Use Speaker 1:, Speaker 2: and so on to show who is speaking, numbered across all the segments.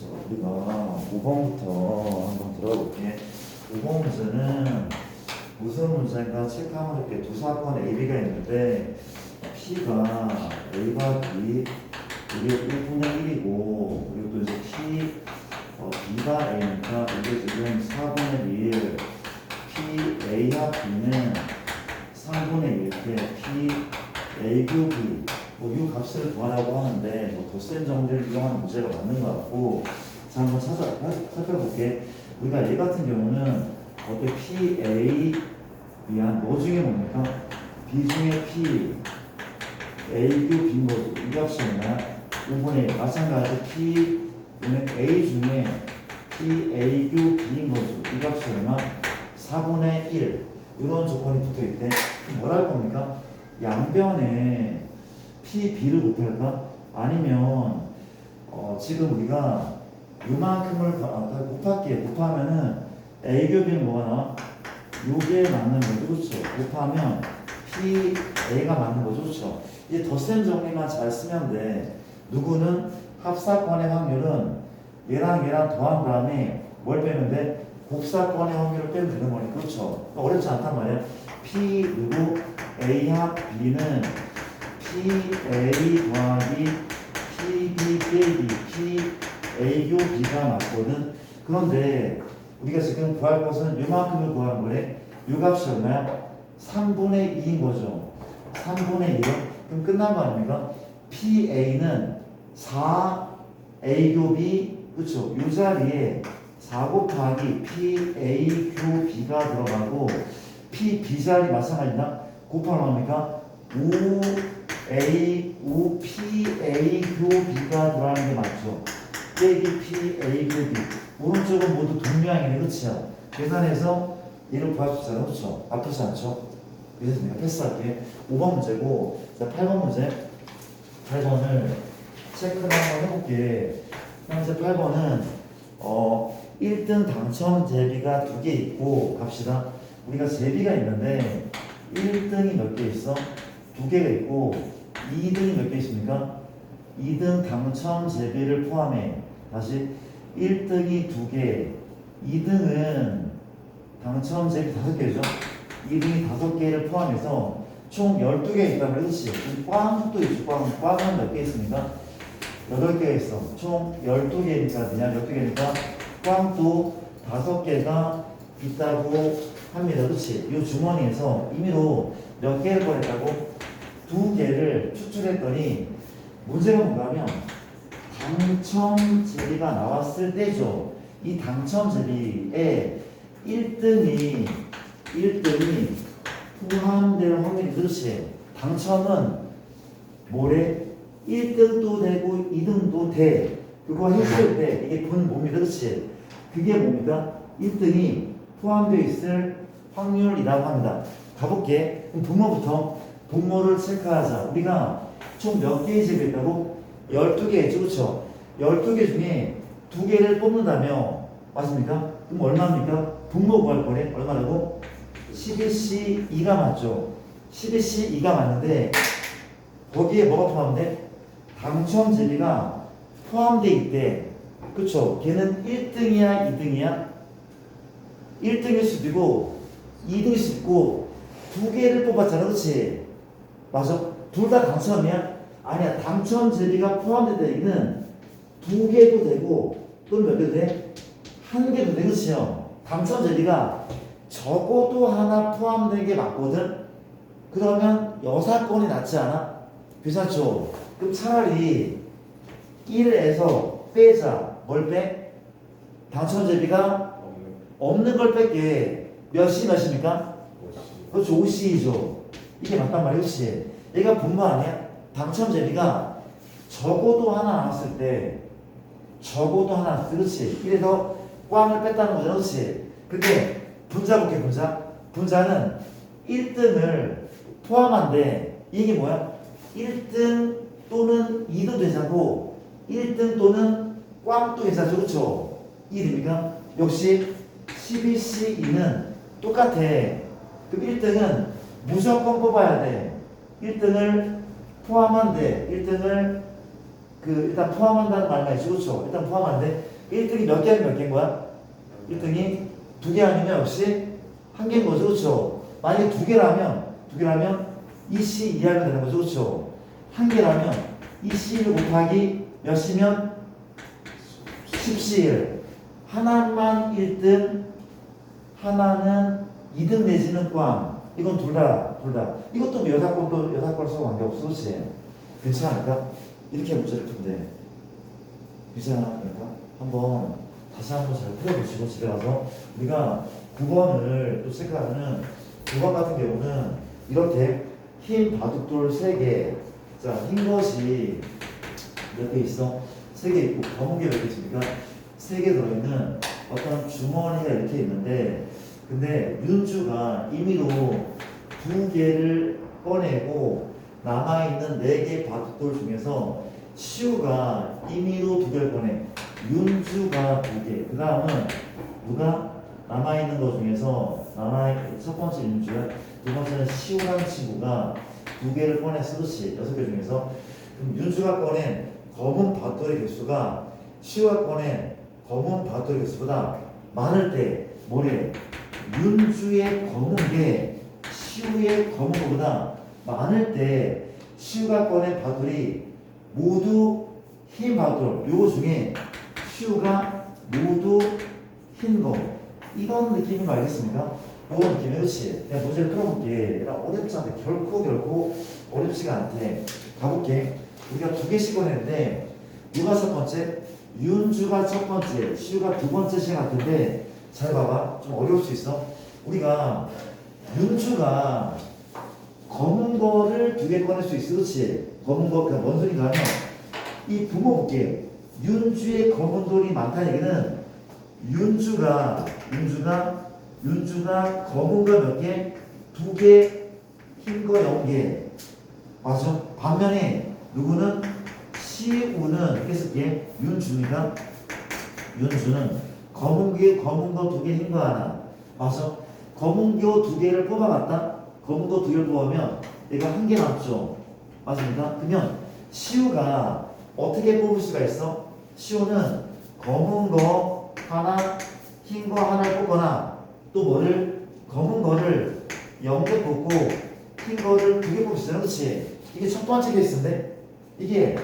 Speaker 1: 우리가 5번부터 한번 들어볼게. 5번 문제는 무슨 문제인가 체크하면 이렇게 두 사건 A, B가 있는데 P가 A가 B, 이게 1분의 1이고 그리고 또 이제 B가 A니까 이게 지금 4분의 1 P, A와 B는 3분의 1 이렇게 P, A, Q, B 이 값을 구하라고 하는데 덧셈 정리를 이용하는 문제가 맞는 것 같고, 자 한번 살펴볼게. 우리가 얘 같은 경우는 어때 P, A, B한 뭐 중에 뭡니까? B 중에 P, A, Q, B인 거죠. 이 값이 얼마야? 5분의 1. 마찬가지 P, A 중에 P, A, Q, B인 거죠. 이 값이 얼마? 4분의 1. 이런 조건이 붙어 있대. 뭘 할 겁니까? 양변에 P, B를 곱할까? 아니면 지금 우리가 요만큼을 곱할게. 곱하면은 A 곱이는 뭐가 나와? 요게 맞는 거죠. 그렇죠? 곱하면 P, A가 맞는 거죠. 그렇죠? 이제 덧셈 정리만 잘 쓰면 돼. 누구는 합사건의 확률은 얘랑 얘랑 더한 다음에 뭘 빼면 돼? 곱사건의 확률을 빼면 되는 거니까. 그렇죠? 어렵지 않단 말이야. P 누구? A 합 B는 PA 더하기 PB 빼기 PA교 B가 맞거든. 그런데 우리가 지금 구할 것은 요만큼을 구하는 거래. 요 값이 얼마야? 3분의 2인 거죠. 3분의 1은? 그럼 끝난 거 아닙니까? PA는 4A교 B, 그쵸? 요 자리에 4 곱하기 PA교 B가 들어가고 PB 자리 마찬가지다. 곱하면 합니까? 5 PA 교 B가 들어가는 게 맞죠. 빼기 PA 교 B. 오른쪽은 모두 동량이네, 그치요? 계산해서 얘를 구할 수 있잖아, 그쵸? 아프지 않죠? 그래서 내가 패스할게. 5번 문제고, 자, 8번 문제. 8번을 체크를 한번 해볼게. 현재 8번은 1등 당첨 제비가 2개 있고, 갑시다. 우리가 제비가 있는데 1등이 몇 개 있어? 2개가 있고 2등이 몇 개 있습니까? 2등 당첨 제비를 포함해. 다시 1등이 2개, 2등은 당첨 제비 5개죠. 2등이 5개를 포함해서 총 12개 있다면 그렇지. 꽝도 있죠. 꽝은 몇 개 있습니까? 8개가 있어. 총 12개니까 그냥 12개니까 꽝도 5개가 있다고 합니다. 그렇지? 이 주머니에서 임의로 몇 개를 꺼냈다고? 2개를 추출했더니 문제가 뭔가 하면 당첨 제비가 나왔을 때죠. 이 당첨 제비에 1등이 포함될 확률이. 그렇지. 당첨은 뭐래? 1등도 되고 2등도 돼. 그거 했을 때 이게 본 뭡니다. 그렇지? 그게 뭡니까? 1등이 포함되어 있을 확률이라고 합니다. 가볼게. 그럼 분모부터. 분모를 체크하자. 우리가 총 몇 개의 제비가 있다고? 12개 있죠. 그렇죠? 12개 중에 2개를 뽑는다며. 맞습니까? 그럼 얼마입니까? 분모 구할 거네. 얼마라고? 12C 2가 맞죠? 12C 2가 맞는데 거기에 뭐가 포함돼? 당첨 제비가 포함돼 있대. 그쵸? 걔는 1등이야 2등이야? 1등일 수도 있고 2등일 수도 있고 2개를 뽑았잖아. 그렇지? 맞아? 둘 다 당첨이야? 아니야. 당첨 제비가 포함된 얘기는 2개도 되고 또 몇 개도 돼? 1개도 돼. 그렇지요? 당첨 제비가 적어도 하나 포함된 게 맞거든? 그러면 여사건이 낫지 않아? 괜찮죠? 그럼 차라리 1에서 빼자. 뭘 빼? 당첨 제비가 없는 걸 뺄게. 몇입니까? 그렇죠. 5C죠. 이게 맞단 말이야. 그렇지? 얘가 분모 아니야? 당첨 제비가 적어도 하나 나왔을 때 적어도 하나. 그렇지? 이래서 꽝을 뺐다는 거잖아. 그렇지? 근데 분자 볼게. 분자는 1등을 포함한데 이게 뭐야? 1등 또는 2도 되자고 1등 또는 꽝도 되자죠. 그렇죠? 이게 됩니까? 역시 12C2는 똑같아. 그럼 1등은 무조건 뽑아야 돼. 1등을 포함한데 1등을 그 일단 포함한다는 말만 있지 그렇죠? 일단 포함한데 1등이 몇 개는 몇 개인 거야? 1등이 2개 아니면 역시 1개인 거죠 그렇죠? 만약에 2개라면 이 C 이하면 되는 거죠 그렇죠? 1개라면 이 C를 곱하기 몇 C면 10C1 하나만 1등 하나는 2등 내지는 꽝 이건 둘 다 이것도 여사건도 써도 관계없어 그렇지? 괜찮을까? 이렇게 문제를 푼대 괜찮을까? 다시 한번 잘 풀어보시고 집에 가서 우리가 9번을 또 체크하면은 9번 같은 경우는 이렇게 흰 바둑돌 3개 자 흰 것이 몇 개 있어? 3개 있고 검은 게 몇 개 있습니까? 3개 들어있는 어떤 주머니가 이렇게 있는데 근데 윤주가 임의로 2개를 꺼내고 남아있는 4개 바둑돌 중에서 시우가 임의로 2개를 꺼내 윤주가 2개 그 다음은 누가 남아있는 것 중에서 첫 번째 윤주야 두 번째는 시우라는 친구가 2개를 꺼냈어 그렇지 6개 중에서 그럼 윤주가 꺼낸 검은 바둑돌의 개수가 시우가 꺼낸 검은 바둑돌의 개수보다 많을 때 뭐래 윤주의 검은 게 시우의 검은 것보다 많을 때 시우가 꺼낸 바둑이 모두 흰 바둑 요거 중에 시우가 모두 흰 거 이런 느낌인 거 알겠습니까? 이런 느낌 그렇지? 내가 문제를 풀어볼게 어렵지 않대 결코 어렵지가 않대 가볼게 우리가 2개씩 꺼냈는데 누가 첫 번째? 윤주가 첫 번째 시우가 두 번째 시 같은데 잘 봐봐 좀 어려울 수 있어 우리가 윤주가 검은 거를 2개 꺼낼 수 있어 그렇지? 검은 거 그냥 뭔 소리인가 하면 이 부모 볼게 윤주의 검은 돌이 많다는 얘기는 윤주가 검은 거 몇 개? 2개 흰 거 0개 맞아? 반면에 누구는 시우는 이렇게 쓸게 윤주는 검은 거 2개 흰 거 하나 맞아? 검은 거 2개를 뽑아봤다? 검은 거 2개를 뽑으면 얘가 1개 남죠 맞습니까? 그러면 시우가 어떻게 뽑을 수가 있어? 시우는 검은 거 하나 흰 거 하나를 뽑거나 또 뭐를 검은 거를 0개 뽑고 흰 거를 2개 뽑을 수 있잖아 그렇지? 이게 첫 번째 케이스인데 이게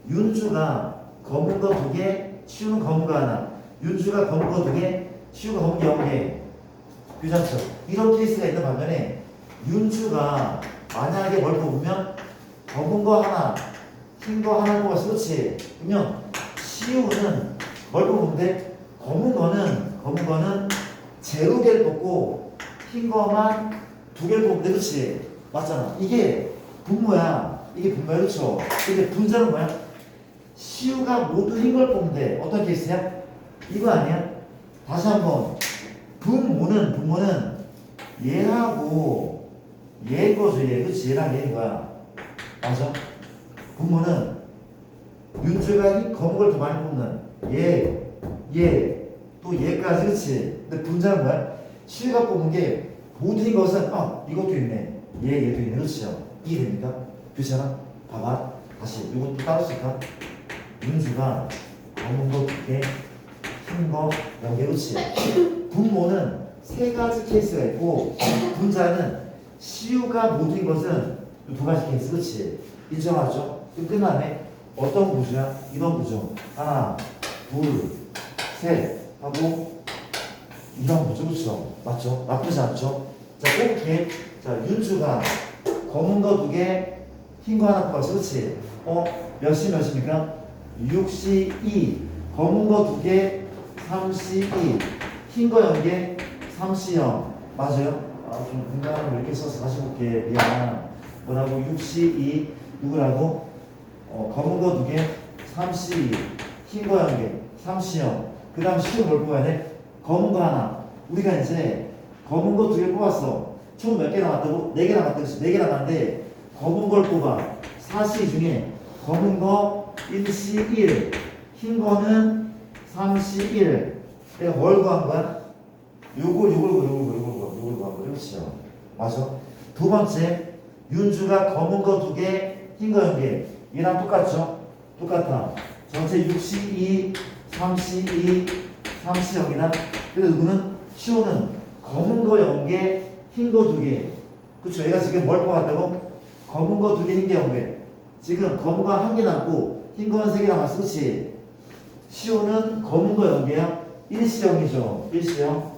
Speaker 1: 윤주가 검은 거 2개 시우는 검은 거 하나 윤주가 검은 거 2개 시우가 검은 게 0개 괜찮죠? 이런 케이스가 있는 반면에 윤주가 만약에 뭘 뽑으면 검은 거 하나 흰 거 하나 뽑았어 그렇지? 그러면 시우는 뭘 뽑는데 검은 거는 제로 개를 뽑고 흰 거만 2개를 뽑는데 그렇지? 맞잖아 이게 분모야 그렇죠? 근데 분자는 뭐야? 시우가 모두 흰 걸 뽑는데 어떤 케이스야? 이거 아니야? 다시 한번 분모는 얘하고 얘 거죠 얘 그렇지? 얘랑 얘인 거야 맞아? 분모는 윤주가 검은 걸 더 많이 뽑는 얘 또 얘까지 그렇지? 근데 분자는 뭐야? 시우가 뽑은 게 모든 것은 이것도 있네 얘도 있네 그렇죠? 이해됩니까? 그렇잖아? 봐봐 다시 이것도 따로 쓸까? 윤주가 검은 거 2개 흰 거 0개 그렇지? 분모는 3가지 케이스가 있고 분자는 시우가 모든 것은 2가지 케이스 그렇지? 인정하죠? 그럼 끝나네 어떤 구조야? 이런 구조 하나 둘 셋 하고 이런 구조 그렇죠? 맞죠? 나쁘지 않죠? 자 이렇게 자 윤주가 검은 거 2개 흰 거 하나 뽑았어 그렇지? 몇입니까? 6C2 검은 거 2개 3C2 흰 거 0개 3C0 맞아요? 좀 공간을 이렇게 써서 다시 볼게 미안 뭐라고 6C2 누구라고? 검은 거 2개 3C2 흰 거 0개 3C0 그 다음 C를 뭘 뽑아야 돼? 검은 거 하나 우리가 이제 검은 거 2개 뽑았어 총 몇 개 남았다고? 4개 남았다고 했어 4개 남았는데 검은 걸 뽑아 4C 중에 검은 거 1C1 흰 거는 3C1 내가 뭘 구한 거야? 요걸 구한 거야 그렇죠? 맞아? 두 번째 윤주가 검은 거 2개 흰 거 0개 얘랑 똑같죠? 똑같아. 전체 6C2, 3C2, 3C0이다. 그래서 누구는 시오는 검은 거 0개, 흰 거 2개. 그쵸? 얘가 지금 뭘 뽑았다고? 검은 거 2개, 흰 게 0개. 지금 검은 거 1개 남고 흰 거는 3개 남았어. 그치? 시오는 검은 거 0개야. 1C0이죠. 1C0.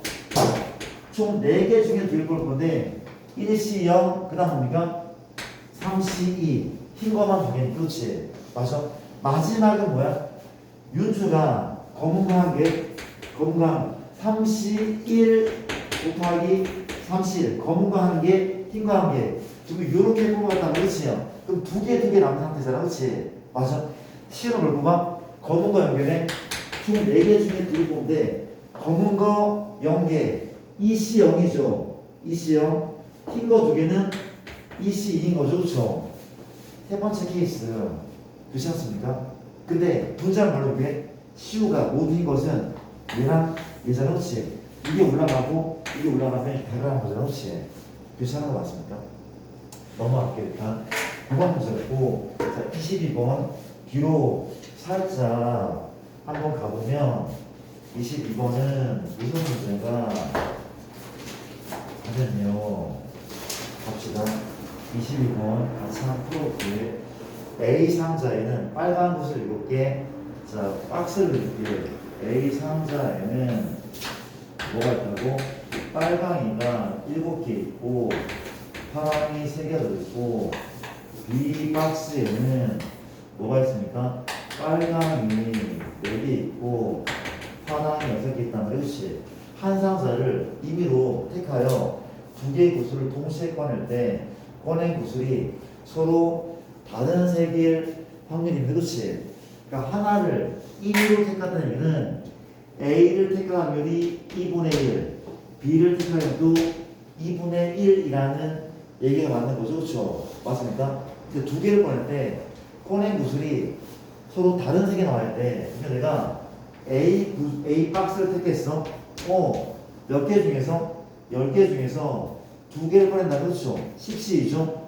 Speaker 1: 총 4개 중에 2개 볼 건데 1C0, 그 다음 뭡니까? 3C2. 흰 거만 2개. 그렇지? 맞아? 마지막은 뭐야? 윤주가 검은 거 1개, 검은 거 3C1 곱하기 3C1. 검은 거 1개, 흰 거 1개. 지금 이렇게 뽑았다면 그렇지요? 그럼 2개 남은 상태잖아. 그렇지? 맞아? 시는 뭘 뽑아? 검은 거 0개네. 총 4개 중에 2개 뽑는데 검은 거 0개, EC0이죠. EC0. 흰 거 2개는 EC2인 거죠. 그렇죠? 세 번째 케이스. 그렇지 않습니까? 근데 분자를 말로 게 CU가 모든 것은 얘랑 얘잖아. 그렇지? 이게 올라가고 이게 올라가면 배가는 거잖아. 그렇지? 그렇지 않은 거 맞습니까? 넘어갈게요. 일단 9번 문제고, 자 22번 뒤로 살짝 한번 가보면 22번은 무슨 문제가 하면요. 갑시다. 22번 같이 한번 풀어볼게요. A 상자에는 빨간 구슬 7개, 자 박스를 이렇게 A 상자에는 뭐가 있다고? 빨강이가 7개 있고 파랑이 3개가 들어있고 B 박스에는 뭐가 있습니까? 빨강이 4개 있고 파랑이 6개 있단 말이지. 한 상자를 임의로 택하여 2개의 구슬을 동시에 꺼낼 때 꺼낸 구슬이 서로 다른 색일 확률이 있는 것이. 그러니까 하나를 1로 택한다는 얘기는 A를 택할 확률이 2분의 1, B를 택할 확률도 2분의 1이라는 얘기가 맞는 거죠. 그렇죠? 맞습니까? 근데 2개를 꺼낼 때 꺼낸 구슬이 서로 다른 색이 나와야 돼. 그러니까 내가 A 박스를 택했어. 몇 개 중에서? 10개 중에서 2개를 꺼낸다. 그렇죠? 10C이죠?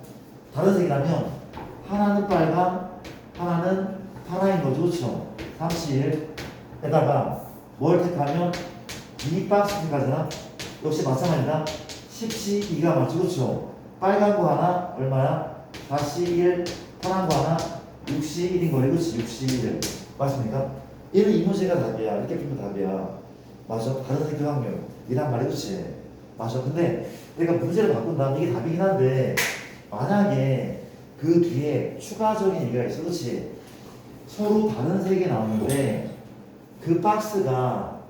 Speaker 1: 다른 색이라면 하나는 빨강, 하나는 파랑인 거죠. 그렇죠? 31에다가 뭘 택하면 B 박스 택하잖아. 역시 마찬가지다. 10C2가 맞죠. 그렇죠? 빨간 거 하나 얼마야? 4C1, 파란 거 하나 6C1인 거래. 그렇지? 6C1 맞습니까? 얘는 이 문제가 답이야. 이렇게 풀면 답이야. 맞아? 다른 색의 확률 이란 말이. 그렇지? 맞아? 근데 내가 문제를 바꾼다면 이게 답이긴 한데 만약에 그 뒤에 추가적인 얘기가 있어. 그렇지? 서로 다른 색이 나오는데 그 박스가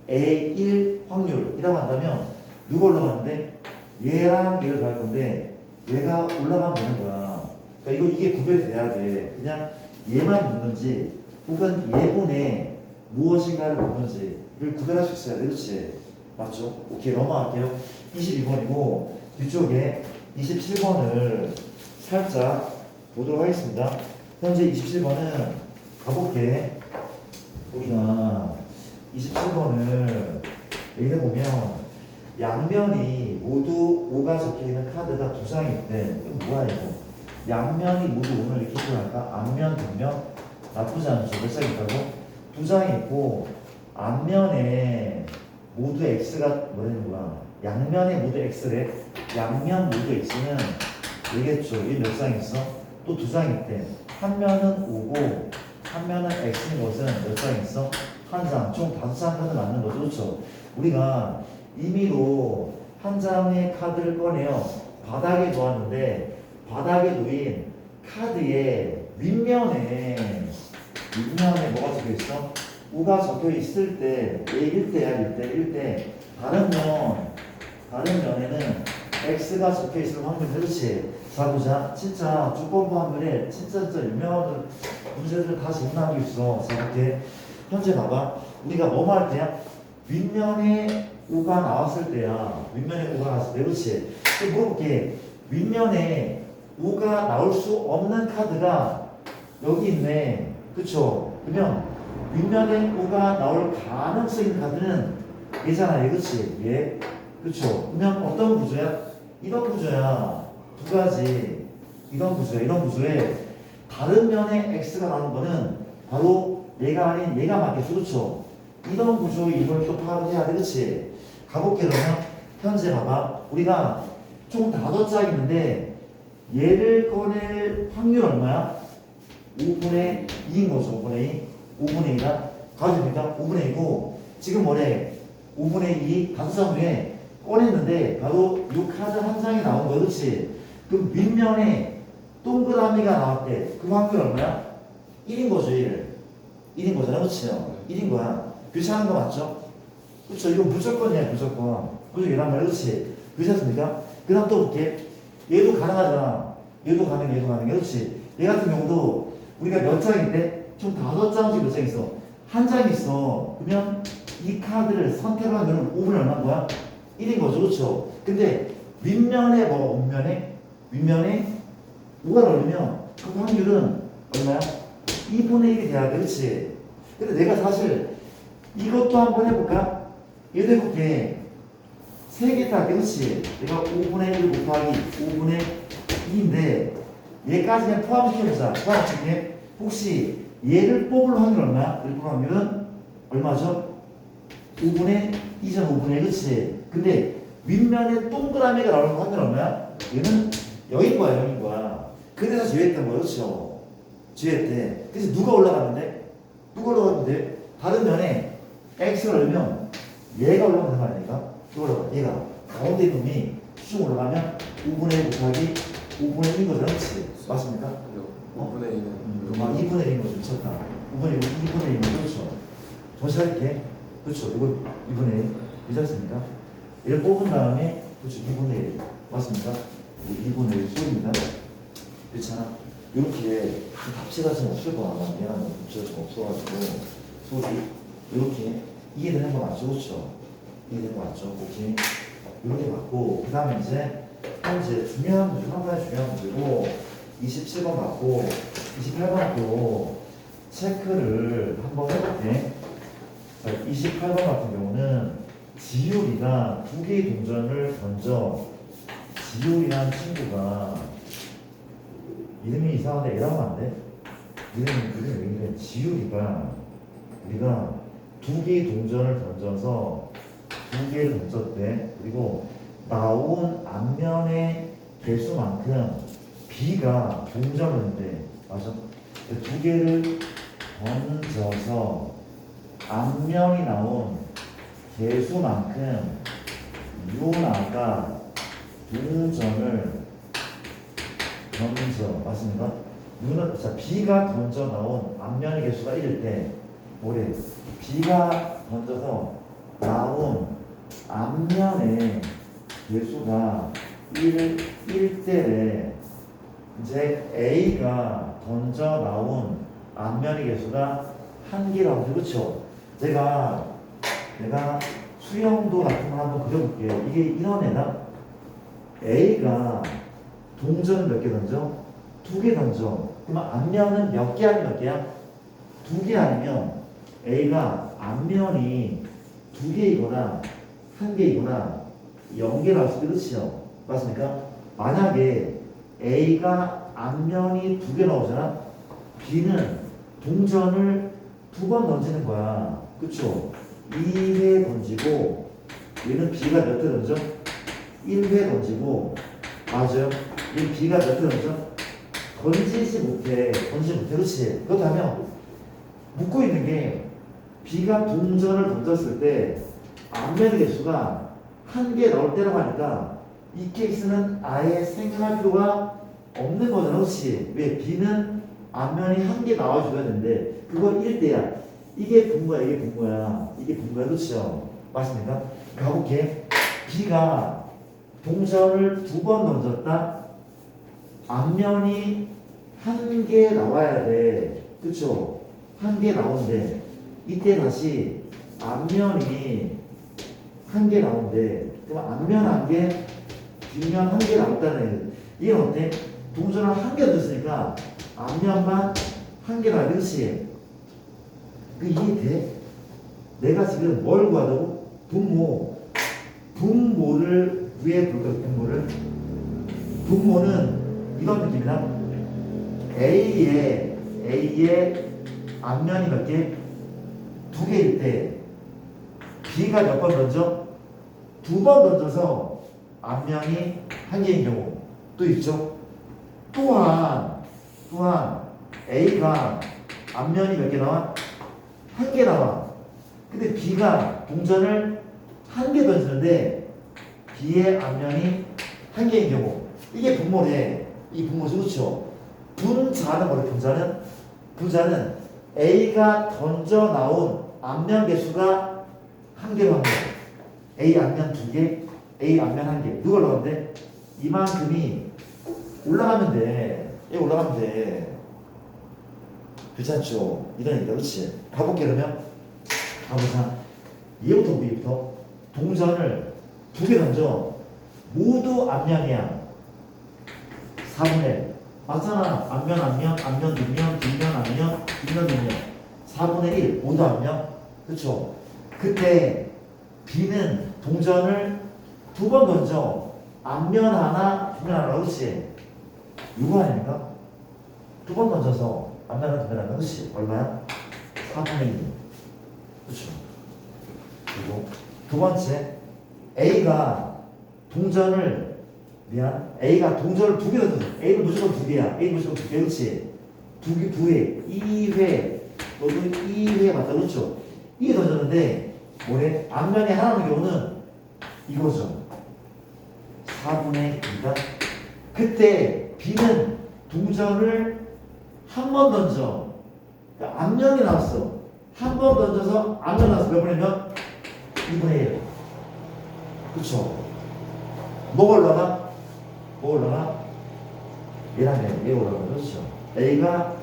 Speaker 1: A1 확률이라고 한다면 누가 올라가는데 얘랑 얘를 갈 건데 얘가 올라가면 되는 거야. 그러니까 이게 구별이 돼야 돼. 그냥 얘만 묻는지 혹은 얘분에 무엇인가를 묻는지를 구별할 수 있어야 돼. 그렇지? 맞죠? 오케이, 넘어갈게요. 22번이고 뒤쪽에 27번을 살짝 보도록 하겠습니다. 현재 27번은 가볼게. 우리가 27번을 여기다 보면 양면이 모두 5가 적혀있는 카드가 2장이 있대. 이거 뭐야 이거? 양면이 모두 5를 이렇게 할까? 앞면, 뒷면? 나쁘지 않죠. 몇 장이 있다고? 2장이 있고 앞면에 모두 X가 뭐라는 거야? 양면에 모두 X래. 양면 모두 X는 되겠죠. 이게 몇 장 있어? 또 2장이 있대. 한 면은 5고 한 면은 X인 것은 몇 장 있어? 한 장. 총 5장 카드 맞는 거죠. 그렇죠? 우리가 임의로 한 장의 카드를 꺼내요. 바닥에 놓았는데 바닥에 놓인 카드의 윗면에 뭐가 적혀 있어? 5가 적혀 있을 때, 1대야, 1대. 다른 면에는 X가 적혀 있을 확률. 그렇지? 자, 보자. 진짜 주권부 확률에 진짜 유명한 문제들 다 정리하고 있어. 자, 이렇게. 현재 봐봐. 우리가 뭐뭐 할 때야? 윗면에 5가 나왔을 때야. 윗면에 5가 나왔을 때. 그렇지? 물어볼게. 윗면에 5가 나올 수 없는 카드가 여기 있네. 그쵸? 그러면 윗면에 5가 나올 가능성 있는 카드는 얘잖아. 얘. 그치? 얘. 그쵸? 그러면 어떤 구조야? 이런 구조야. 두 가지. 이런 구조에 다른 면에 x가 나오는 거는 바로 얘가 아닌 얘가 맞겠죠. 그렇죠? 이동 구조의 이론을 또 파악을 해야 돼. 그렇지? 가볼게. 그러면 현재 봐봐. 우리가 총 5짝 있는데 얘를 꺼낼 확률 얼마야? 5분의 2인 거죠. 5분의 2. 5분의 2다. 가져옵니까? 5분의 2고 지금 뭐래? 5분의 2 5장 중에 꺼냈는데 바로 이 카드 한 장이 나온 거. 그렇지? 그럼 윗면에 동그라미가 나왔대. 그 확률 얼마야? 1인 거죠. 1인 거잖아. 그렇죠? 1인 거야. 귀찮은 거 맞죠? 그렇죠? 이거 무조건이야. 무조건. 얘란 말이야. 그렇지? 괜찮습니까? 그 다음 또 볼게. 얘도 가능하잖아. 얘도 가능해. 그렇지? 얘 같은 경우도 우리가 몇 장인데? 총 5장씩 몇 장 있어? 한 장 있어. 그러면 이 카드를 선택을 하면 5분의 얼마인 거야? 1인 거죠. 그렇죠? 근데 윗면에 윗면에 뭐가 나오면 그 확률은 얼마야? 2분의 1이 돼야 돼. 그렇지? 근데 내가 사실 이것도 한번 해볼까? 얘도 해볼게. 3개 다 그렇지? 내가 5분의 1 곱하기 5분의 2인데 얘까지 그냥 포함시켜보자. 포함시키게 혹시 얘를 뽑을 확률 얼마야? 얘를 뽑을 확률은 얼마죠? 5분의 2.5분의 1. 그렇지? 근데 윗면에 동그라미가 나오는 확률 얼마야? 얘는 0인 거야. 그래서 제외했던 거야. 그렇죠? 제외했대. 그래서 누가 올라갔는데? 다른 면에 x를 넣으면 얘가 올라가는 거 아닙니까? 얘가 가운데 있는 놈이 쭉 올라가면 5분의 1 곱하기 5분의 1인 거잖아. 그렇지? 맞습니까?
Speaker 2: 5분의 2는
Speaker 1: 2분의 1인 거죠. 미쳤다. 5분의 2분의 1인 거죠. 정시 할게. 그렇죠? 이거 2분의 1. 괜찮습니까? 얘를 뽑은 다음에 그렇죠? 2분의 1. 맞습니까? 2분의 1 소리입니다. 그렇잖아? 이렇게 답지가 좀 없을 거야. 미안한데 답지가 좀 없어가지고 소리 이렇게 이해되는 거 맞죠? 그렇죠? 이해되는 거 맞죠? 오케이. 이렇게 맞고 그 다음에 이제 현재 중요한 문제, 상당히 중요한 문제고 27번 맞고 28번도 체크를 한번 해볼게. 자, 28번 같은 경우는 지율이가 2개의 동전을 던져 지율이라는 친구가 이름이 이상한데 이러면 안 돼? 이름이 왜 이래? 지율이가 우리가 2개의 동전을 던져서 2개를 던졌대. 그리고 나온 앞면의 개수만큼 B가 동전인데 맞아? 2개를 던져서 앞면이 나온 개수만큼 요나가 동전을 던져 맞습니까? 자, B가 던져 나온 앞면의 개수가 1일 때 뭐래? B가 던져서 나온 앞면의 개수가 1 때에 이제 A가 던져 나온 앞면의 개수가 1개라고. 그렇죠? 내가 수영도 같은 거 한번 그려볼게. 이게 이런 애다. A가 동전 몇 개 던져? 2개 던져. 그러면 앞면은 몇 개 아니면 몇 개야? 2개 아니면 A가 앞면이 2개이거나 1개이거나 0개 나올 수도 있죠. 맞습니까? 만약에 A가 앞면이 2개 나오잖아? B는 동전을 2번 던지는 거야. 그쵸? 2회 던지고 얘는 B가 몇 회 던져? 1회 던지고 맞아요? 얘 B가 몇 회 던져? 던지지 못해. 그렇지? 그렇다면 묻고 있는 게 B가 동전을 던졌을 때 앞면의 개수가 1개 나올 때라고 하니까 이 케이스는 아예 생각할 필요가 없는 거잖아. 그렇지? 왜? B는 앞면이 1개 나와줘야 되는데 그거 1대야. 이게 분모야. 이게 분모야. 그렇죠? 맞습니까? 가볼게. B가 동전을 2번 던졌다. 앞면이 1개 나와야 돼. 그쵸? 1개 나오는데 이때 다시 앞면이 1개 나오는데 그럼 앞면 1개, 뒷면 1개 나왔다는 이게 어때? 동전을 1개 던졌으니까 앞면만 1개 나와야 돼. 그렇지? 그 이해돼? 내가 지금 뭘 구하다고? 분모를 위에 볼까? 분모는 이런 느낌이다. A의 앞면이 몇 개? 두 개일 때 B가 몇 번 던져? 두 번 던져서 앞면이 한 개인 경우 또 있죠. 또한 A가 앞면이 몇 개 나와? 한 개 나와. 근데 B가 동전을 한 개 던지는데 B의 앞면이 한 개인 경우 이게 분모래. 이 분모죠. 그렇죠? 분자는 뭐래? 분자는 A가 던져 나온 앞면 개수가 한 개로 한 개. A 앞면 두 개, A 앞면 한 개. 누가 올라가는데? 이만큼이 올라가면 돼. 얘 올라가면 돼. 괜찮죠? 이런 얘기다. 그렇지? 가볼게 그러면. 가보자. 얘부터 B부터. 동전을 두 개 던져. 모두 앞면이야. 4분의 1. 맞잖아. 앞면, 뒷면, 앞면, 뒷면. 4분의 1. 모두 앞면. 그쵸? 그때 B는 동전을 두 번 던져. 앞면 하나, 뒷면 하나. 그렇지? 이거 아닙니까? 두 번 던져서 앞면 하나, 뒷면 하나. 그렇지? 얼마야? 4분의 1. 그쵸? 그리고 두 번째. A가 동전을 A가 동전을 두 개 던졌어. A는 무조건 두 개야. A는 무조건 두 개. 그렇지? 두 회. 2회. 너도 2회 맞다. 그렇죠? 이게 던졌는데 뭐래? 앞면에 하나 나오는 경우는 이거죠. 4분의 2가 그때 B는 동전을 한 번 던져. 그러니까 앞면이 나왔어. 한 번 던져서 앞면 나왔어. 몇 분이면? 2분의 1. 그쵸? 뭐가 올라가? 뭐 올라가? 얘랑 얘 올라가. 그렇죠? A가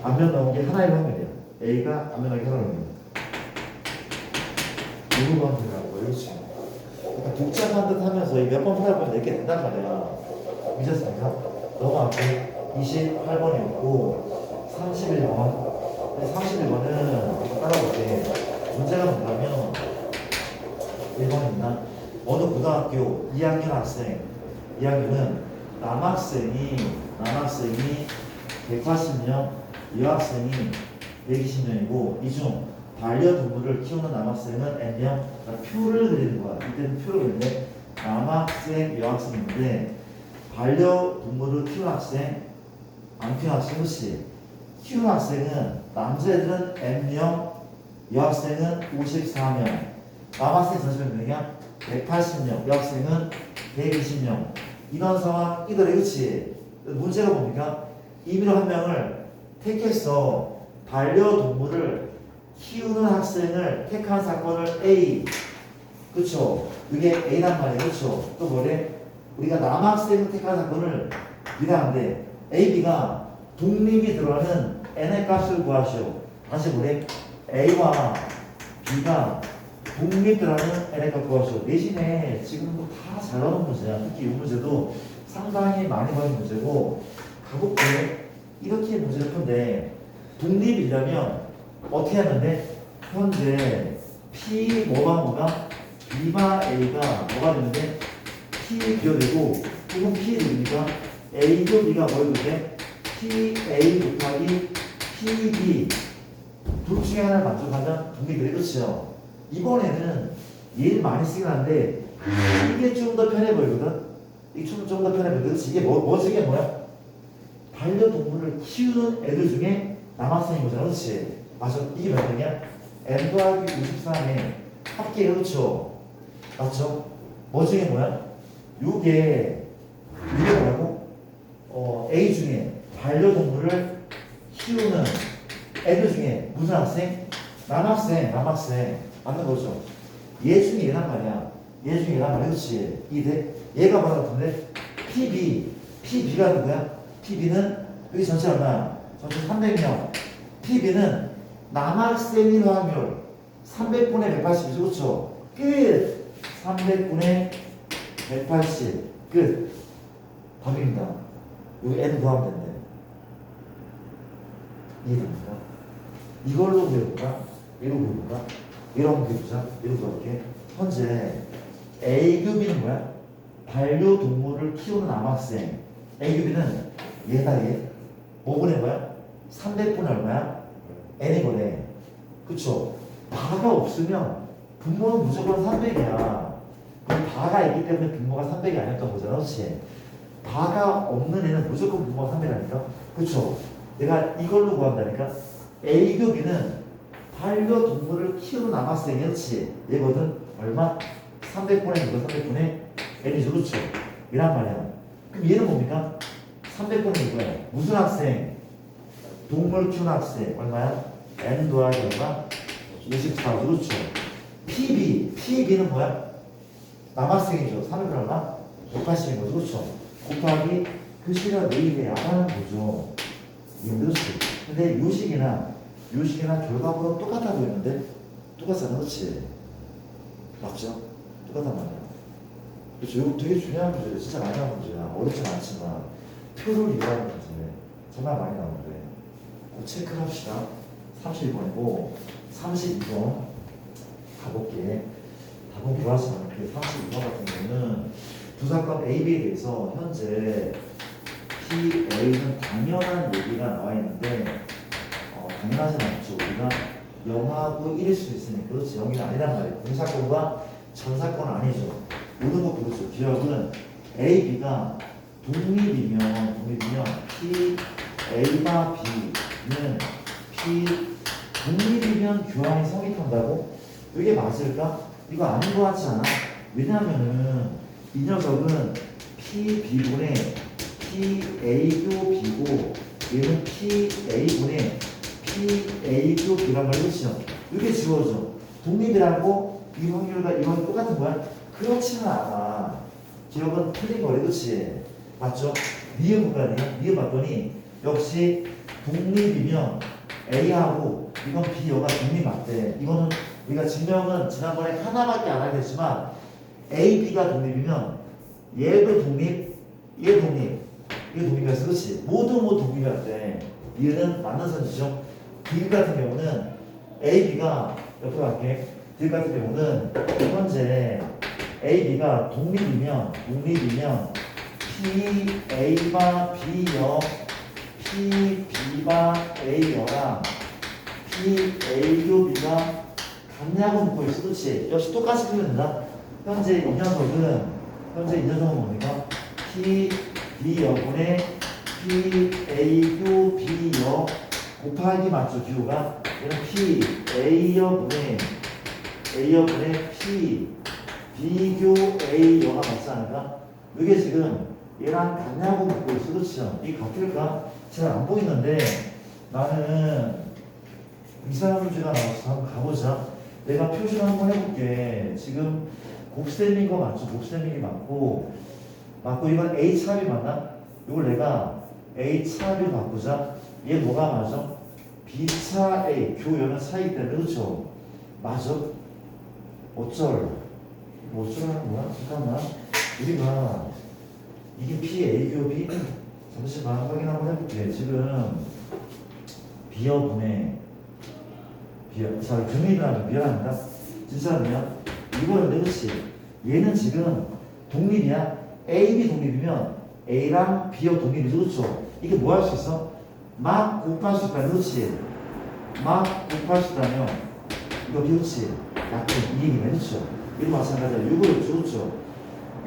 Speaker 1: 앞면 나온 게 하나의 확률이야. A가 앞면 나온 게 하나의 확률이야. 이거 하면 되라고. 그렇지? 그러니까 복잡한 듯 하면서 몇 번 풀어보면 이렇게 된단 말이야. 미쳤습니까? 넘어갈게. 28번이었고 31번. 31번은 따라볼게. 문제가 뭐냐면 1번입니다. 어느 고등학교 2학년 학생, 2학년은 남학생이 180명, 여학생이 120명이고 이 중 반려동물을 키우는 남학생은 N명. 그러니까 표를 그리는 거야. 이때는 표를 그리는데 남학생, 여학생인데 반려동물을 키우는 학생, 안 키우는 학생, 그렇지? 키우는 학생은 남자애들은 N명, 여학생은 54명. 남학생 전체 몇 명이야? 180명. 여학생은 120명. 이런 상황 이더래. 그렇지? 문제가 뭡니까? 임의로 한 명을 택해서 반려동물을 키우는 학생을 택한 사건을 A. 그쵸? 그게 A란 말이에요. 그쵸? 또 뭐래? 우리가 남학생을 택한 사건을 B라는데 A, B가 독립이 들어가는 N의 값을 구하시오. 다시 뭐래? A와 B가 독립 들어가는 N의 값을 구하시오. 대신에 지금 뭐 다 잘 나오는 문제야. 특히 이 문제도 상당히 많이 받는 문제고 가볼게. 이렇게 문제를 푼데 독립이려면 어떻게 하는데 현재 P 뭐가 B와 A가 뭐가 되는데 P 비교되고 혹은 P 되니까 A도 B가 뭐해도 돼? PA 곱하기 PB 둘 중에 하나를 만족하면 독립이 그렇죠. 이번에는 얘를 많이 쓰긴 하는데 이게 좀 더 편해 보이거든. 이게 좀 더 편해 보이거든. 이게 이게 뭐야? 반려동물을 키우는 애들 중에 남학생인 거잖아. 그렇지? 맞아. 이게 몇 명이야? N 더하기 53에 합계. 그렇죠? 맞죠? 뭐 중에 뭐야? 이게 뭐라고? A 중에 반려동물을 키우는 애들 중에 무슨 학생? 남학생 맞는 거죠. 얘 중에 얘란 말이야. 얘 중에 얘란 말이야. 그렇지? 얘가 뭐라 같은데? PB가 누구야? PB는 여기 전체 얼마야? 전체 300명. PB는 남학생인 확률 300분의 180이죠. 그렇죠? 끝! 300분의 180 끝. 답입니다. 여기 N 구하면 된대. 이해됩니까? 이걸로 배울까? 이걸로 배울까? 이런 배우자. 이렇게 볼게. 현재 A급이는 뭐야? 반려동물을 키우는 남학생. A급이는 얘다 얘. 뭐 보낸 거야? 300분의 얼마야? n이 보내. 그쵸? 바가 없으면 분모는 무조건 300이야. 그럼 바가 있기 때문에 분모가 300이 아니었던 거잖아. 그렇지? 바가 없는 애는 무조건 분모가 300이라니까. 그쵸? 내가 이걸로 구한다니까. A교 B는 반려동물을 키우는 남학생이 그렇지? 얘거든. 얼마? 300분의 이거 300분의 n이죠. 그렇죠? 이란 말이야. 그럼 얘는 뭡니까? 300분의 이거야. 무슨 학생? 동물 키우는 학생. 얼마야? n 더하기 얼마? 24죠. 그렇죠? PB는 뭐야? 남학생이죠. 300분 얼마? 180인 거죠. 그렇죠? 곱하기 그 시간 내일에 야라는 거죠. 이게 그렇지. 근데 요식이나 결과물은 똑같아 보이는데 똑같잖아. 그렇지? 맞죠? 똑같단 말이야. 그렇죠? 이거 되게 중요한 문제예요. 진짜 많이 나오는 문제야. 어렵진 않지만 표를 이해하는 문제 정말 많이 나오는데 꼭 체크를 합시다. 31번이고 32번 가볼게. 답은 구하지 않을게. 32번 같은 경우는 두 사건 A, B에 대해서 현재 P, A는 당연한 얘기가 나와 있는데 당연하진 않죠. 우리가 0하고 1일 수 있으니까 그렇지. 0이 아니란 말이에요. 공사건과 전사건은 아니죠. 모든 거 그렇죠. 기억은 A, B가 독립이면 P, A가 B는 P 독립이면 교환이 성립한다고? 이게 맞을까? 이거 아닌 것 같지 않아? 왜냐면은 이 녀석은 PB분의 PA교 B고 얘는 PA분의 PA교 B란 말이죠. 이게 지워져. 독립이라고 이 확률과 이 확률 똑같은 거야? 그렇지는 않아. 기억은 틀린 거래. 그치? 맞죠? 니은 구간이야. 니은 봤더니 역시 독립이면 A하고 이건 B여가 독립 맞대. 이거는 우리가 증명은 지난번에 하나밖에 안 하게 됐지만 A, B가 독립이면 얘도 독립, 얘 독립, 얘 독립이었어. 그렇지? 모두 독립이었대. 얘는 맞는 선지죠. D 같은 경우는 A, B가 옆으로 갈게. D 같은 경우는 현재 A, B가 독립이면 P, A가 B여, P, B가 A여랑 P, A교 B가 같냐고 묻고 있어. 그렇지? 역시 똑같이 풀면 된다. 현재 이 녀석은 뭡니까? P, B여분의 P, A교 B여 곱하기 맞죠? 기호가 얘는 P, A여분의 P, B교 A여가 맞지 않을까? 이게 지금 얘랑 같냐고 묻고 있어. 그렇죠? 이게 같을까? 잘 안 보이는데 나는 이상한 문제가 나와서 한번 가보자. 내가 표시를 한번 해볼게. 지금 곱셈인 거 맞죠? 곱셈이 맞고 이건 A 차비 맞나? 이걸 내가 A 차비로 바꾸자. 얘 뭐가 맞아? B 차 A 교연은 차이기 때문에 그렇죠? 맞아? 뭐 어쩌라는 거야? 잠깐만. 우리가 이게 P A 교 B 잠시만 확인 한번 해볼게. 지금 B여분의 자, 금이라는 미안합니다. 진짜로요. 이거는 그렇지. 얘는 지금 독립이야. A, B 독립이면 A랑 B여 독립이죠. 그렇죠? 이게 뭐 할 수 있어? 막 곱할 수 있다. 그렇지? 막 곱할 수 있다면 이거 그렇지? 약간 이 얘기네. 그렇죠? 이거 마찬가지야. 이거 그렇죠?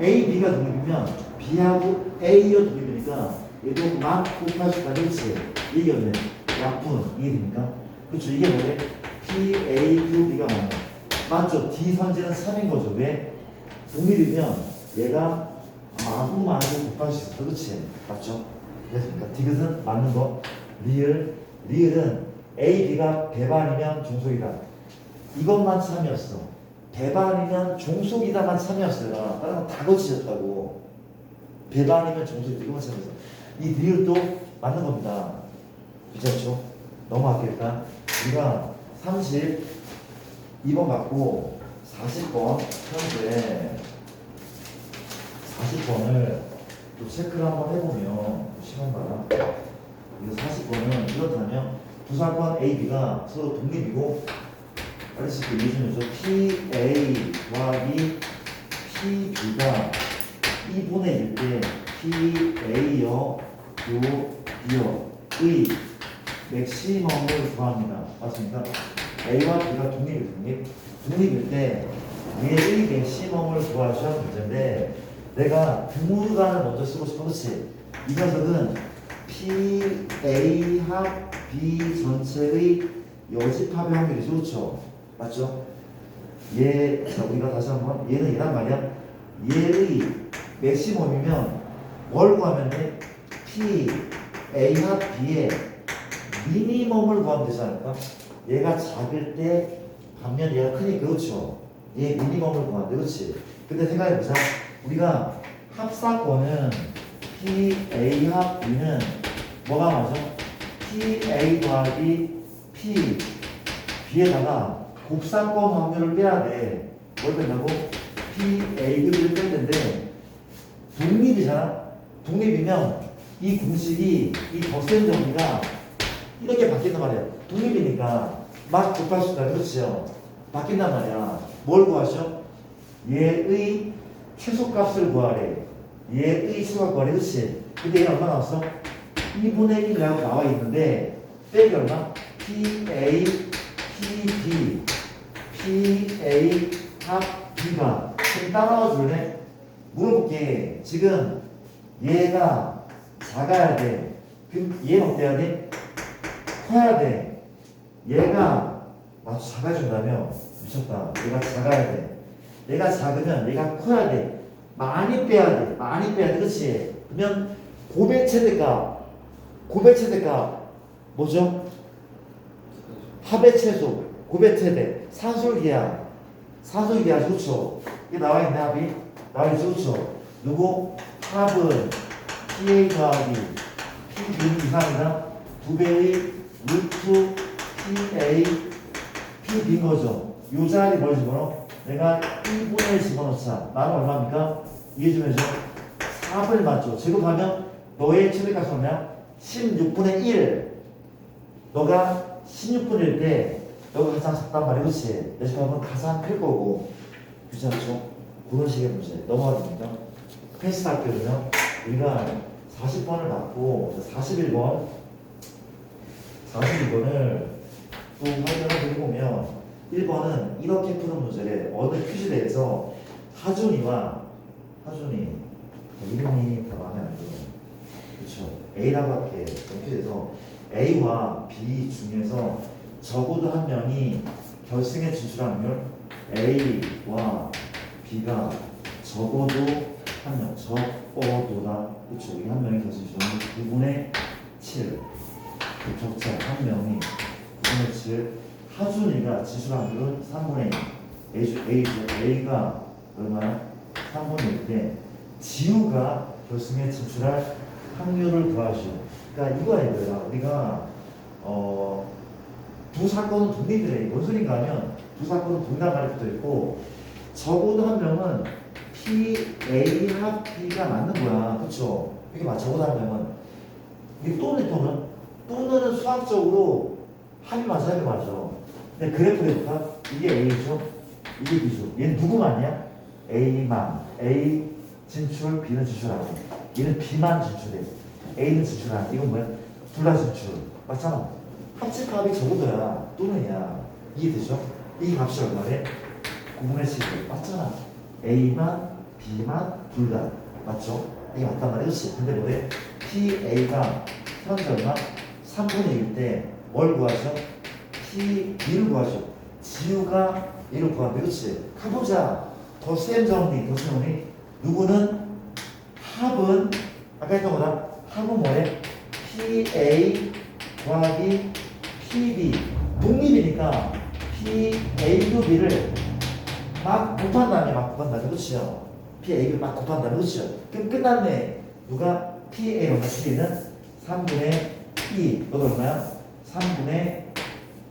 Speaker 1: A, B가 독립이면 B하고 A여 독립이니까 얘도 막 곱할 수 있다. 그렇지? 이게 없네. 약분. 이해됩니까? 그렇죠? 이게 뭐래? P, A, Q, B가 맞네. 맞죠? D 선지는 3인 거죠. 왜? 독립이면 얘가 마구 곱할 수 있어. 그렇지? 맞죠? 됐습니까? 디귿은 맞는 거. 리을은 A, B가 배반이면 종속이다. 이것만 참이었어. 배반이면 종속이다만 참이었어요. 다른 건 다 거치셨다고. 배반이면 종속이다. 이것만 참이었어. 이 리을도 맞는 겁니다. 그렇죠? 넘어갈게요. 우리가 32번 갖고 40번 현재 40번을 또 체크를 한번 해보면 시간 봐라. 이거 40번은 이렇다면 두 사건 A, B가 서로 독립이고 알았을 때 요즘에서 P, A 더하기 P, B가 2분의 1대 P, A여 B의 맥시멈을 구합니다. 맞습니까? A와 B가 독립일 때 얘의 맥시멈을 구하셔야 문제인데 내가 등호간을 먼저 쓰고 싶어. 그렇지? 이 녀석은 P, A 합 B 전체의 여집합의 확률이 좋죠. 맞죠? 자, 우리가 다시 한번 얘는 얘란 말이야. 얘의 맥시멈이면 뭘 구하면 돼? P, A 합 B의 미니멈을 구하면 되지 않을까? 얘가 작을 때 반면 얘가 크니까. 그렇죠? 얘 미니멈을 구하는데. 그렇지? 근데 생각해보자. 우리가 합사권은 P, A 합 B는 뭐가 맞아? P, A 더하기 P, B에다가 곱상권 확률을 빼야 돼. 뭘 뺀다고? P, A, B를 뺄 텐데 독립이잖아? 독립이면 이 공식이 이 덧셈 정리가 이렇게 바뀐단 말이야. 독립이니까 막 곱할 수 있다. 그렇지요? 바뀐단 말이야. 뭘 구하셔? 얘의 최소값을 구하래. 얘의 최소값 구하래. 그렇지? 근데 얘는 얼마 나왔어? 2분의 1이라고 나와 있는데 빼기 얼마? PA, PB, PA 합 B가 좀 따라와 줄래? 물어볼게. 지금 얘가 작아야 돼. 그럼 얘는 어때야 돼? 커야 돼. 얘가 아주 작아진다며? 미쳤다. 얘가 작아야 돼. 얘가 작으면 얘가 커야 돼. 많이 빼야 돼. 많이 빼야 돼. 그렇지? 그러면 고배 최대값 뭐죠? 합의 최소, 고배 최대, 산술기하 좋죠? 이게 나와 있네. 합이 나와 있죠. 좋죠? 요거 합은 PA 더하기 PB 이상이다. 2배의 루트 PA PB인 거죠. 요 자리 뭘 집어넣어? 내가 1분의 1 집어넣자. 나는 얼마입니까? 이해 좀 해줘. 4분의 맞죠? 제곱하면 너의 최대값이 얼마야? 16분의 1. 너가 16분의 1 때 너가 가장 작단 말이야. 그렇지? 내 집합은 가장 클 거고. 괜찮죠? 그런 식의 문제. 넘어가 됩니까? 패스할게요. 우리가 40번을 받고 41번을 또 확인을 해보면 1번은 이렇게 푸는 문제래. 어느 퀴즈 대에서 하준이 이름이 다 마음에 안 들어. 그렇죠? A라고 할게. 퀴즈에서 A와 B 중에서 적어도 한 명이 결승에 진출할 확률 A와 B가 적어도 한 명, 적어도다. 그렇죠? 이 한 명이 결승 진출하면 9분의 7. 그 적자 한 명이 9분의 7. 하준이가 진출할 확률은 3분의 1. A가 얼마나? 3분의 1인데 지우가 결승에 진출할 확률을 구하시오. 그러니까 이거야. 우리가 두 사건은 독립이래. 뭔 소린가 하면 두 사건은 동일한 붙어 있고 적어도 한 명은 PA 합 B가 맞는 거야. 그쵸? 이게 맞아. 적어도 한 명은 이게 또는 수학적으로 합이 맞아. 근데 그래프 해볼까? 이게 A죠? 이게 B죠? 얘는 누구 맞냐? A만. A 진출, B는 진출하고 얘는 B만 진출해. A는 진출하고 이건 뭐야? 둘 다 진출. 맞잖아. 합집합이 적어도야. 또는이야. 이해되죠? 이 값이 얼마래? 9분의 7. 맞잖아. A만, B만, 둘 다. 맞죠? 이게 맞단 말이야. 그렇지? 근데 뭐래? PA가 현재 얼마? 3분의 1 때 뭘 구하죠? PB를 구하죠. 지우가 얘를 구하는데. 그렇지? 가보자. 덧셈 정리. 누구는 합은 아까 했던 거다. 합은 뭐래? PA 더하기 PB. 독립이니까 PA도 B를 막 곱한다며. 그렇죠? PA를 막 곱한다며. 그렇죠? 그럼 끝났네. 누가 PA 얼마? PA는 3분의 2. 너도 얼마야? 3분의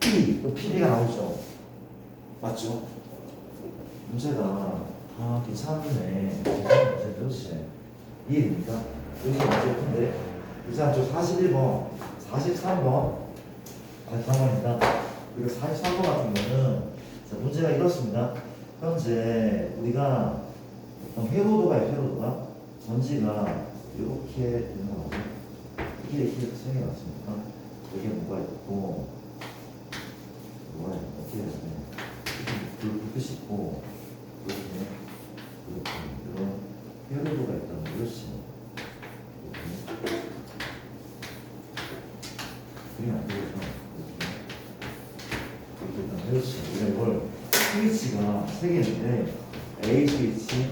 Speaker 1: 2. 또 PB가 나오죠. 맞죠? 문제가 다 괜찮네. 그렇지. 이해됩니까? 여기서 문제 푼데 일단 저 41번, 43번 다음번입니다. 그리고 43번 같은 거는 자, 문제가 이렇습니다. 현재 우리가 회로도가 전지가 이렇게 되는 거 같아요. 이렇게 생겨났습니까? 여기에 뭐가 있고, 뭐가 어떻게 해야 돼? 불빛이 있고, 이렇게 이런 뼈리도가 있다는 것이 그림 안 되죠? 이렇게 일단 해주시 우리가 이걸 스위치가 세 개인데 A 스위치,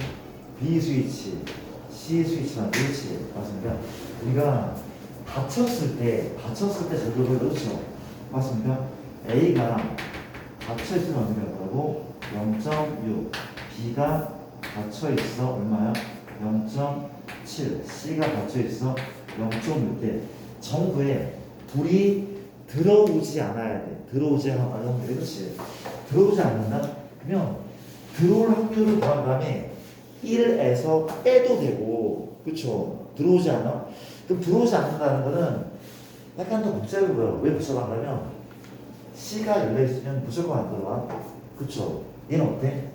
Speaker 1: B 스위치, C 스위치만 스위치 맞습니까? 우리가 닫혔을 때 저격을 넣죠. 맞습니까? A가 닫혀있으면 어떻게 하고 0.6 B가 닫혀있어 얼마야? 0.7 C가 닫혀있어 0.6대 정부에 둘이 들어오지 않아야 돼. 들어오지 않으면 돼. 그렇지? 들어오지 않는다? 그러면 들어올 확률을 구한 다음에 1에서 빼도 되고 그쵸? 들어오지 않아? 그럼 들어오지 않는다는 거는 약간 더 복잡해요. 왜 복잡한가면 C가 열려있으면 무조건 안 들어와. 그쵸? 얘는 어때?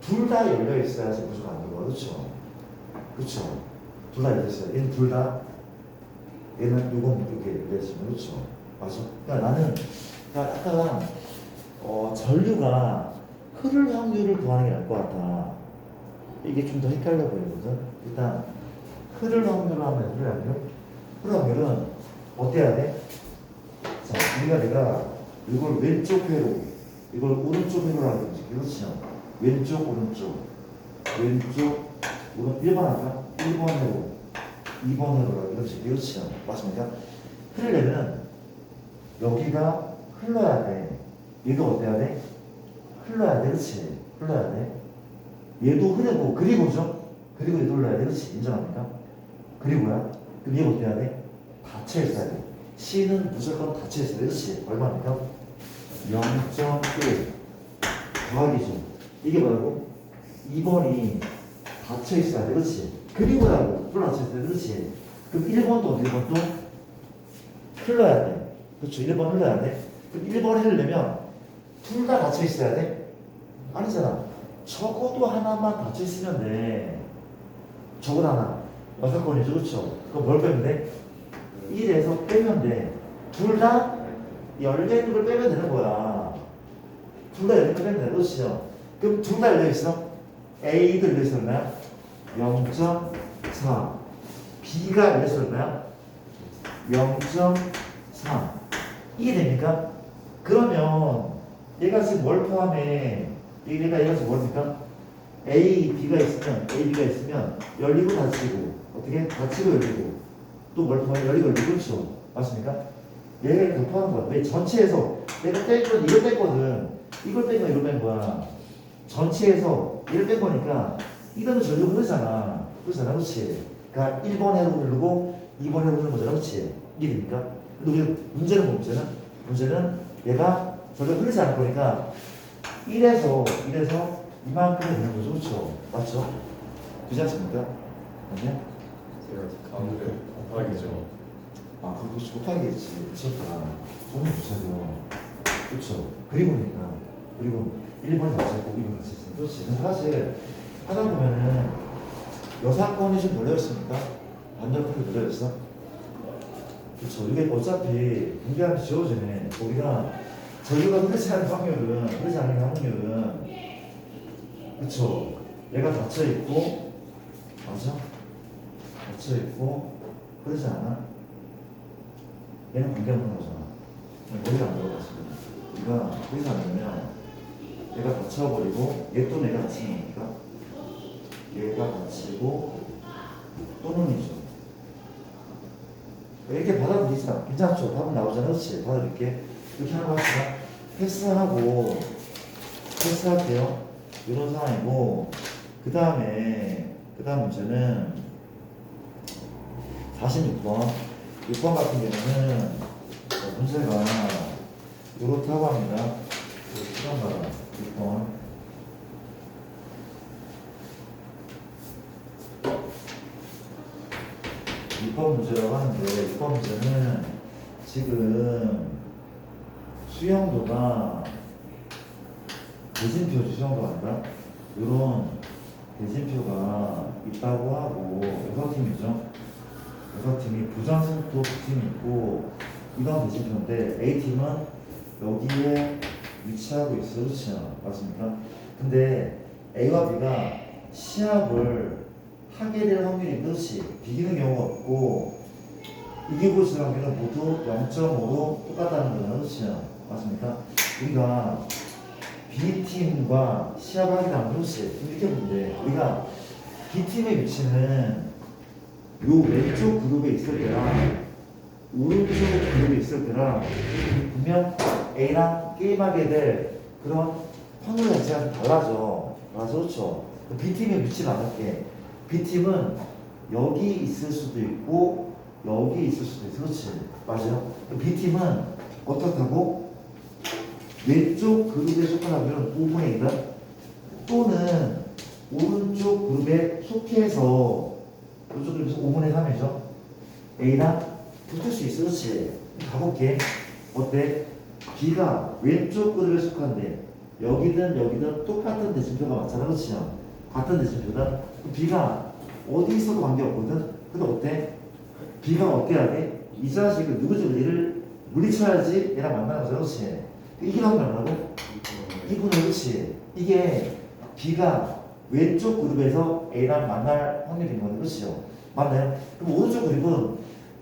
Speaker 1: 둘 다 열려있어야지 무조건 안 들어와. 그쵸? 그쵸? 둘 다 열려있어요. 얘는 둘 다 얘는 요건 이렇게 열려있으면 그쵸? 맞아? 그러니까 나는 그러니까 약간 전류가 흐를 확률을 구하는 게 나을 것 같아. 이게 좀 더 헷갈려 보이거든. 일단 흐를 확률을 하면 흐를 확률? 흐를 확률은 어떻게 해야 돼? 자, 내가 이걸 왼쪽 회로, 이걸 오른쪽 회로로 하는 거지. 그렇죠? 왼쪽, 오른쪽, 1번 할까? 1번 회로, 2번 회로라. 그렇지? 그렇죠? 맞습니까? 흐르려면 여기가 흘러야 돼. 얘도 어때야 돼? 흘러야 돼. 그렇지? 흘러야 돼. 얘도 흐르고, 그리고죠? 그리고 얘도 흘러야 돼. 그렇지? 인정합니까? 그리고야. 그럼 얘가 어때야 돼? 닫혀 있어야 돼. C는 무조건 닫혀 있어야 돼. 그렇지? 얼마입니까? 0.1 더하기죠. 이게 뭐라고? 2번이 닫혀 있어야 돼. 그렇지? 그리고라고. 불 닫혀 있어야 돼. 그렇지? 그럼 1번도 1번도 흘러야 돼. 그렇죠? 1번 흘러야 돼. 그럼 1번 흐르려면 둘 다 닫혀 있어야 돼? 아니잖아. 적어도 하나만 닫혀 있으면 돼. 적어도 하나. 6건이죠. 그렇죠? 그럼 뭘 빼면 돼? 1에서 빼면 돼. 둘 다 열려있는 걸 빼면 되는 거야. 둘 다 열려있는 걸 빼면 돼. 그렇죠? 그럼 둘 다 열려있어? A도 열려있어 얼마야? 0.4 B가 열려있어 얼마야? 0.3 이게 됩니까? 그러면 얘가 지금 뭘 포함해? 얘가 지금 뭡니까? A, B가 있으면 열리고 닫히고 어떻게? 닫히고 열리고 또 뭘 포함해? 열리고 열리고 그렇죠? 맞습니까? 얘가 이렇게 포함한 거야. 왜? 전체에서 내가 뺀 건 이걸 뺐거든. 이걸 뺀 거야, 이걸 뺀 거야. 전체에서 얘를 뺀 거니까 이거는 전류 흐르잖아. 그렇잖아, 그렇지? 그러니까 1번 해로 흐르고 2번 해로 흐르는 거잖아, 그렇지? 이게 됩니까? 근데 우리 문제는 뭐 문제는 얘가 전류 흐르지 않을 거니까 1에서 이만큼이 되는 거죠, 그렇죠? 맞죠? 그렇지 않습니까? 아니야?
Speaker 2: 제가 가운데 곱하기죠.
Speaker 1: 아, 그거 곱하기겠지. 미쳤다. 조금 붙여줘. 그쵸? 그리고니까. 그리고 1번 같이 했고 2번 같이 했어. 그렇지. 사실 하다 보면은 여사건이 좀 놀려있습니까? 완전 크게 놀려있어? 그쵸. 이게 어차피 공개하면 지워지네. 우리가 전류가 흐르지 않는 확률은 그쵸. 얘가 닫혀있고 맞아? 닫혀있고 흐르지 않아? 얘는 관계없는 거잖아. 머리가 안 들어갔어. 우리가 거기서 안 되면 얘가 닫혀버리고 얘 또 내가 닫히는 거니까 얘가 닫히고 또는 이죠. 이렇게 받아들이자. 괜찮죠? 답은 나오잖아. 그렇지? 받아들일게. 이렇게 하는 거 합시다. 패스할게요. 이런 상황이고 그 다음 문제는 46번 6번 같은 경우는 문제가 이렇다고 합니다. 시간 봐라. 6번. 문제라고 하는데 6번 문제는 지금 수영도가 대진표지. 수영도가 아니라 이런 대진표가 있다고 하고 6팀이죠. 여섯 팀이 부전승도 두 팀이 있고 이런 대진표인데 A팀은 여기에 위치하고 있어요. 그렇죠? 맞습니까? 근데 A와 B가 시합을 하게 될 확률이 몇이 비기는 경우가 없고 이기고 있을 확률은 모두 0.5로 똑같다는 거잖아요. 그렇죠? 맞습니까? 우리가 B팀과 시합을 하게 되면 그렇지. 이렇게 보면 돼. 우리가 B팀의 위치는 요 왼쪽 그룹에 있을 때랑 오른쪽 그룹에 있을 때랑 보면 A랑 게임하게 될 그런 확률 자체가 좀 달라져. 그렇죠? B팀의 위치를 알았게. B팀은 여기 있을 수도 있고 여기 있을 수도 있어. 그렇지? 맞아요? B팀은 어떻다고? 왼쪽 그룹에 속한 확률은 5분의 1은 또는 오른쪽 그룹에 속해서 오른쪽 그룹에서 5분의 3이죠. A랑 붙을 수 있어. 그렇지? 가볼게. 어때? B가 왼쪽 그룹에 속한데 여기든 똑같은 대칭표가 맞잖아. 그렇지? 같은 대칭표다. B가 어디 있어도 관계없거든. 근데 어때? B가 어때야 돼? 이 자식을 누구지? 얘를 물리쳐야지 얘랑 만나는 거잖아. 그렇지? 이게 나오면 얼마고? 2분의 1치. 이게 B가 왼쪽 그룹에서 A랑 만날 확률인 거네. 그렇죠? 맞나요? 그럼 오른쪽 그룹은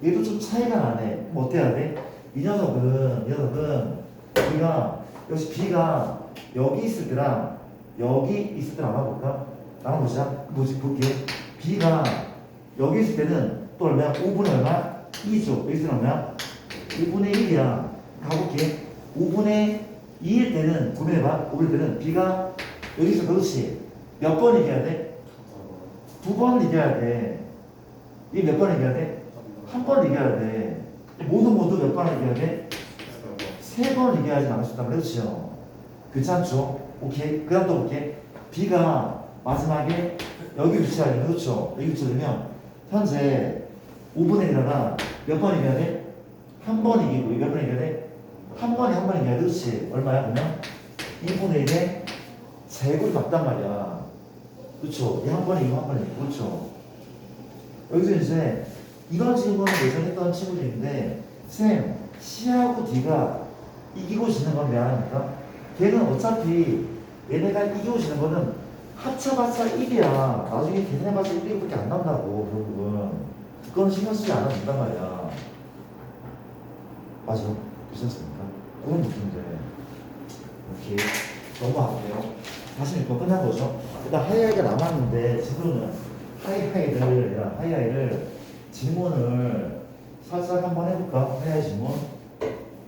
Speaker 1: 얘도 좀 차이가 나네. 그럼 어때야 돼? 이 녀석은 우리가 역시 B가 여기 있을 때랑 여기 있을 때랑 나눠볼까? 나눠보자. 뭐지? 볼게. B가 여기 있을 때는 또 얼마야? 5분의 얼마? 2죠. 여기서 얼마야? 1분의 1이야. 가볼게. 5분의 2일 때는 고민해봐. 5일 때는 B가 여기서 그렇지. 몇 번 이겨야 돼? 2번 이겨야 돼. 이게 몇 번 이겨야 돼? 한 번 이겨야 돼. 모두 몇 번 이겨야 돼? 3번 이겨야지 나갈 수 있단 말이야. 그렇죠? 그렇지 않죠? 오케이. 그 다음 또 볼게. B가 마지막에 여기 위치하려면 그렇죠? 여기 위치하려면 현재 5분의 1이다가 몇 번 이겨야 돼? 한 번 이기고 몇 번 이겨야 돼? 한 번에 한 번 이겨야 돼. 그렇지? 얼마야 그러면? 2분의 1의 제곱이 맞단 말이야. 그렇죠? 이 한 번에 이거 한 번에 이기고 그렇죠? 여기서 이제 이런 질문을 예전했던 친구들인데 쌤, C하고 D가 이기고 지는 건 왜 안 합니까? 걔는 어차피 얘네가 이기고 지는 거는 합쳐봤자 1이야. 나중에 계산해봤자 1밖에 안 나온다고 결국은. 그건 신경 쓰지 않아도 된단 말이야. 맞아. 괜찮습니까? 그런 느낌인데. 오케이. 넘어갈게요. 46번 끝난 거죠. 일단 하이하이가 남았는데 지금은 하이하이를 질문을 살짝 한번 해볼까? 하이하이 질문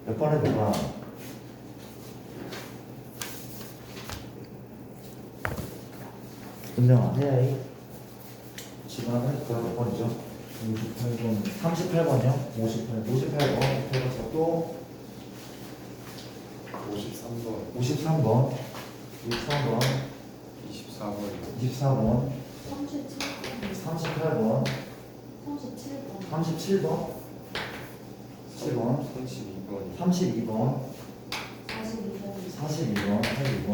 Speaker 1: 몇 번 해볼까? 은명아 하이하이 질문 한번 해볼까? 몇 번이죠?
Speaker 3: 58번
Speaker 1: 38번이요? 58번 해봐서 또
Speaker 2: 53번,
Speaker 1: 53번
Speaker 2: 24번이요.
Speaker 1: 24번
Speaker 4: 37번,
Speaker 1: 38번
Speaker 4: 37번,
Speaker 1: 37번 7번
Speaker 2: 32번,
Speaker 1: 32번
Speaker 4: 42번,
Speaker 1: 42번 42번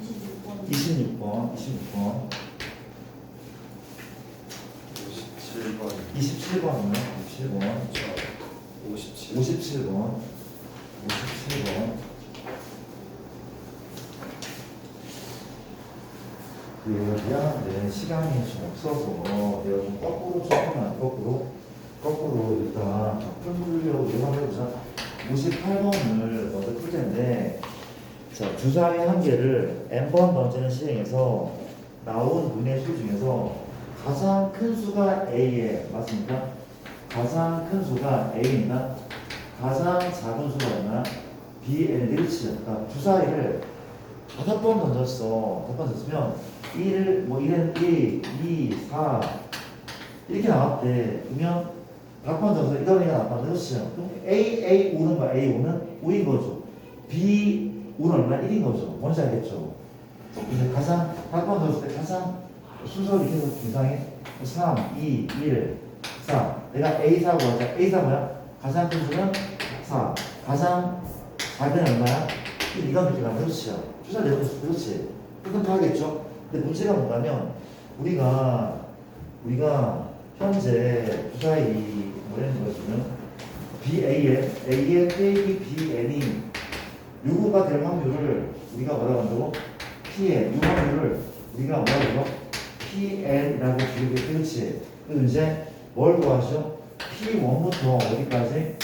Speaker 4: 26번,
Speaker 1: 26번
Speaker 2: 57번,
Speaker 1: 27번이요 27번
Speaker 2: 57,
Speaker 1: 57번 그 미안한데 시간이 좀 없어서 내가 좀 거꾸로 일단 풀려고 해보자. 58번을 먼저 풀 텐데 자 주사위 한 개를 n번 던지는 시행에서 나온 문의 수 중에서 가장 큰 수가 A에 맞습니까? 가장 큰 수가 A입니다. 가장 작은 수가 있나? B에 그렇지. 그러니까 주사위를 5번 던졌어. 5번 던졌으면 1, 뭐 1은 1, 2, 4 이렇게 나왔대. 그러면 5번 던져서 이런 얘기가 나왔다. 그렇죠. 그럼 A, 5는 뭐야? A, 5는 5인 거죠. B, 5는 얼마? 1인 거죠. 뭔지 알겠죠? 이제 가장 5번 던졌을 때 가장 순서를 이렇게 해서 계산해. 3, 2, 1, 4 내가 A4고 하자. A4 뭐야? 가장 큰 수는 4 가장 작은 얼마야? 이건 이렇게 가면 그렇죠. 주사 내고 그렇지. 그건 다 하겠죠. 근데 문제가 뭐냐면 우리가 현재 주사위 뭐라는 것은 AN 빼기 BN이 요거가 될 확률을 우리가 뭐라고 한다고? PN, 요 확률을 우리가 뭐라고 해요? PN이라고 부르게 그렇지. 그래서 이제 뭘 구하죠? P1부터 어디까지?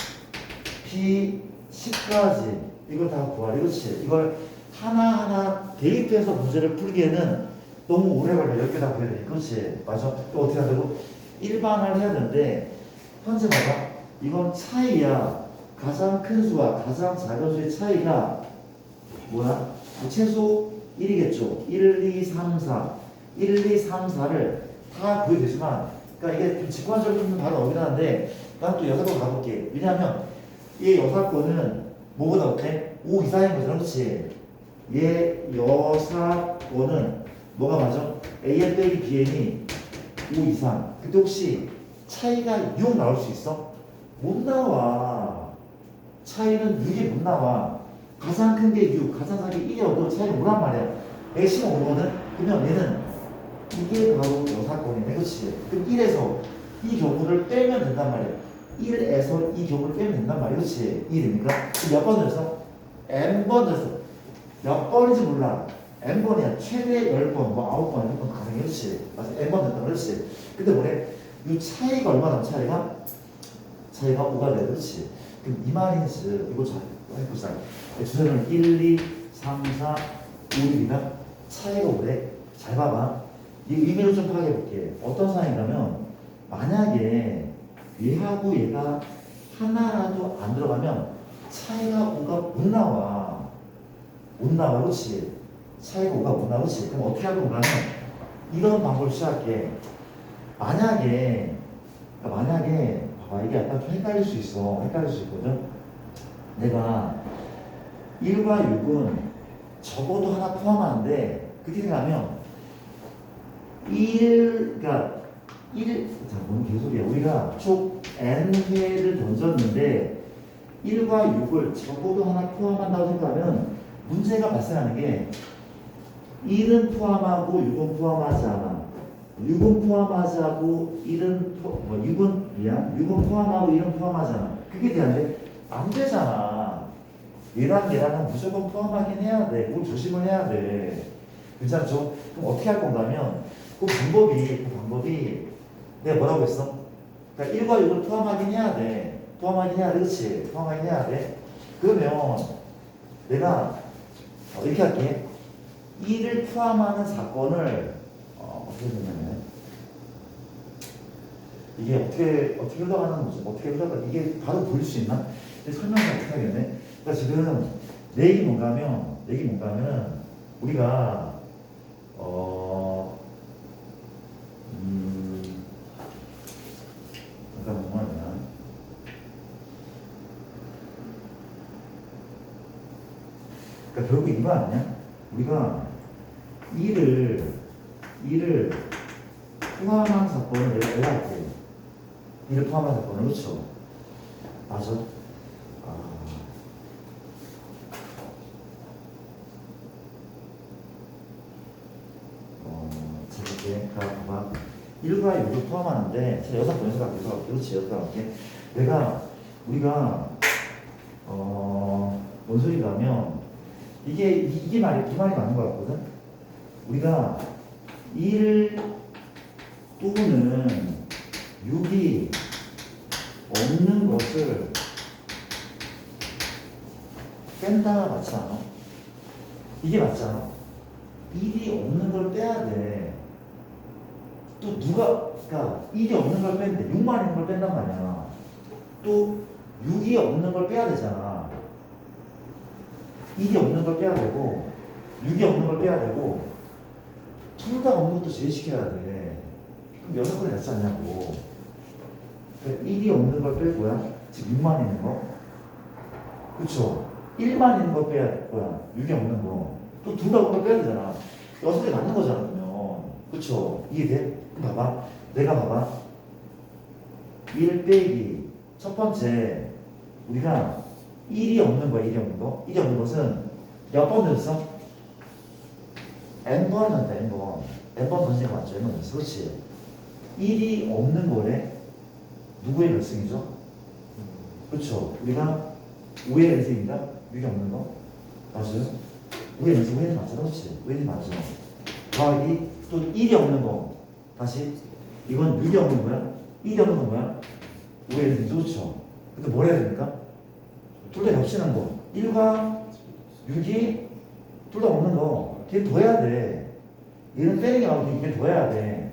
Speaker 1: P10까지 이걸 다 구하래. 그렇지. 이걸 하나하나 대입해서 문제를 풀기에는 너무 오래 걸려. 10개 다 구해야 돼. 그렇지. 맞아. 또 어떻게 하자고? 일반화를 해야 되는데 현재 봐봐. 이건 차이야. 가장 큰 수와 가장 작은 수의 차이가 뭐야? 최소 1이겠죠. 1, 2, 3, 4. 1, 2, 3, 4를 다 구해야 되지만 그러니까 이게 좀 직관적인 바로 나오긴 하는데 난 또 여사권 가볼게. 왜냐하면 이 여사권은 뭐보다 어때? 5 이상인 거잖아. 그렇지? 얘 여사권은 뭐가 맞아? AN 빼기 BN이 5 이상. 그때 혹시 차이가 6 나올 수 있어? 못 나와. 차이는 6이 못 나와. 가장 큰 게 6, 가장 작은 게 1이어도 차이는 뭐란 말이야. X가 5거든? 그러면 얘는 이게 바로 여사건이네. 그렇지? 그럼 1에서 이 경우를 빼면 된단 말이야. 1에서 이 경우를 빼면 된단 말이야. 그렇지? 1이니까. 몇 번 넣어서? N번 넣어서. 몇 번인지 몰라. N번이야. 최대 10번, 뭐 9번, 10번 가능해. 그렇지? 맞아. N번 넣었다. 그렇지? 근데 뭐래? 이 차이가 얼마나 차이가? 차이가 5가 돼. 그렇지? 그럼 이 말인지 이거 잘 해보자. 주제는 1, 2, 3, 4, 5, 6이다. 차이가 5래. 잘 봐봐. 이 의미를 좀 파악해볼게. 어떤 상황이냐면 만약에 얘하고 얘가 하나라도 안 들어가면 차이가 5가 못 나와. 못 나와. 그렇지? 차이가 5가 못 나와. 그렇지? 그럼 어떻게 하면 그러면 이런 방법을 시작할게. 만약에 봐봐. 이게 약간 좀 헷갈릴 수 있어. 헷갈릴 수 있거든. 내가 1과 6은 적어도 하나 포함하는데 그렇게 생각하면 그러니까 자, 뭔 개소리야. 우리가 총 n회를 던졌는데 1과 6을 적어도 하나 포함한다고 생각하면 문제가 발생하는 게 1은 포함하고 6은 포함하지 않아. 6은 포함하지 않고 6은 포함하고 1은 포함하지 않아. 그게 돼야돼? 안 되잖아. 얘랑은 무조건 포함하긴 해야 돼. 그걸 조심을 해야 돼. 괜찮죠? 그럼 어떻게 할 건가면 그 방법이 내가 뭐라고 했어? 그러니까 1과 6을 포함하긴 해야 돼. 포함하긴 해야 돼. 그렇지? 포함하긴 해야 돼. 그러면 내가 이렇게 할게. 1을 포함하는 사건을 어떻게 되냐면 이게 어떻게 흘러가는 거지? 어떻게 흘러가? 이게 바로 보일 수 있나? 설명을 어떻게 하겠네? 그러니까 지금 내 얘기 뭔가면 우리가 잠깐만 뭐냐? 그러니까 결국 이거 아니야? 우리가 1을 포함한 사건을 내가 할게. 1을 포함한 사건을 그렇죠? 맞아? 이렇게 봐봐. 1과 6을 포함하는데 제가 6번 갈게요. 그렇지, 6번 갈게. 우리가 뭔 소리가 하면 이 말이 맞는 것 같거든. 우리가 1 또는 6이 없는 것을 뺀다 맞지 않아? 이게 맞잖아. 1이 없는 걸 빼야 돼. 또 그러니까 1이 없는 걸 빼는데 6만 있는 걸 뺀단 말이야. 또 6이 없는 걸 빼야 되잖아. 1이 없는 걸 빼야 되고 6이 없는 걸 빼야 되고 둘 다 없는 것도 제시켜야 돼. 그럼 6건이 낫지 않냐고. 그러니까 1이 없는 걸 뺄 거야. 지금 6만 있는 거. 그쵸? 1만 있는 걸 빼야 될 거야. 6이 없는 거. 또 둘 다 없는 걸 빼야 되잖아. 6개 맞는 거잖아, 그러면. 그쵸? 이해돼? 봐봐. 내가 봐봐. 1 빼기. 첫 번째, 우리가 1이 없는 거야, 1이 없는 거. 1이 없는 것은 몇 번 넣었어? N번 넣었다, N번. N번 던진 거 맞죠? N번 넣었어. 그렇지? 1이 없는 거래. 누구의 몇 승이죠? 그렇죠. 우리가 5의 연승입니다. 6이 없는 거. 맞아요? 5의 연승, 5의 맞죠? 그렇지. 5의 맞죠? 더하기 또 1이 없는 거. 다시. 이건 6이 없는 거야? 1이 없는 건 뭐야? 5의 연승, 좋죠. 근데 뭘 해야 됩니까? 둘 다 겹치는 거. 1과 6이 둘 다 없는 거. 걔 둬야 돼. 얘는 빼는 게 나오고 걔 둬야 돼.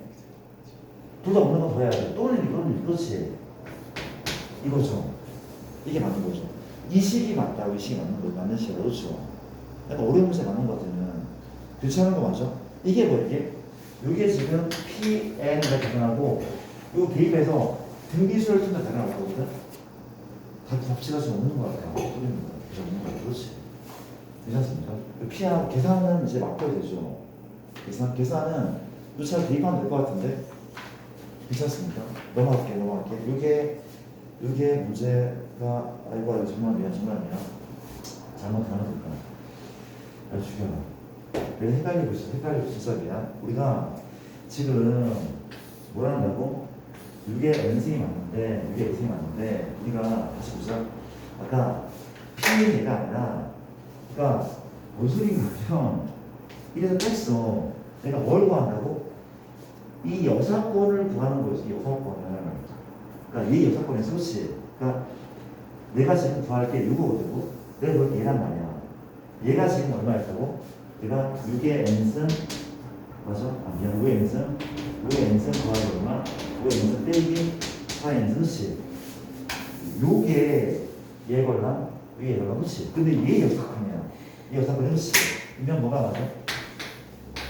Speaker 1: 둘 다 없는 건 둬야 돼. 또는 이거는 그렇지. 이거죠. 이게 맞는 거죠. 이 식이 맞다고 이 식이 맞는 거 맞는 식이 그렇죠. 약간 어려운 문제 맞는 거 같으면 괜찮은 거 맞죠? 이게 뭐 이게 지금 PN가 가능하고 요 대입해서 등비수를 쓴다 가능할 거거든. 다 값치가 좀 없는 거 같아요. 그죠? 없는 거 같아요. 그렇지. 괜찮습니까? PN 계산은 이제 맡겨야 되죠. 계산은 요차를 대입하면 될 것 같은데 괜찮습니까? 넘어갈게. 요게 문제가 아이고 정말 미안 잘못하면 될까? 아주 죽여라. 내가 헷갈리고 있어. 진짜 미안. 우리가 지금 뭘 한다고? 6의 n승이 맞는데 우리가 다시 보자. 아까 P가 아니라 그러니까 뭔 소리냐면 이래서 뺐어. 내가 뭘 구한다고? 이 여사건을 구하는 거였어. 이 여사건을. 그러니까 이 여사건의 소치. 그러니까 내가 지금 구할 게 6이거든. 내가 그걸 얘란 말이야. 얘가 지금 얼마였다고? 내가 6의 n승 맞아? 아 미안. 5의 n승 구하기 얼마? 5의 n승 빼기 4의 n승 그치? 요게 얘 걸랑 위에 걸랑 그치? 근데 얘 여사건이야. 이 여사건이 그치? 그러면 뭐가 맞아?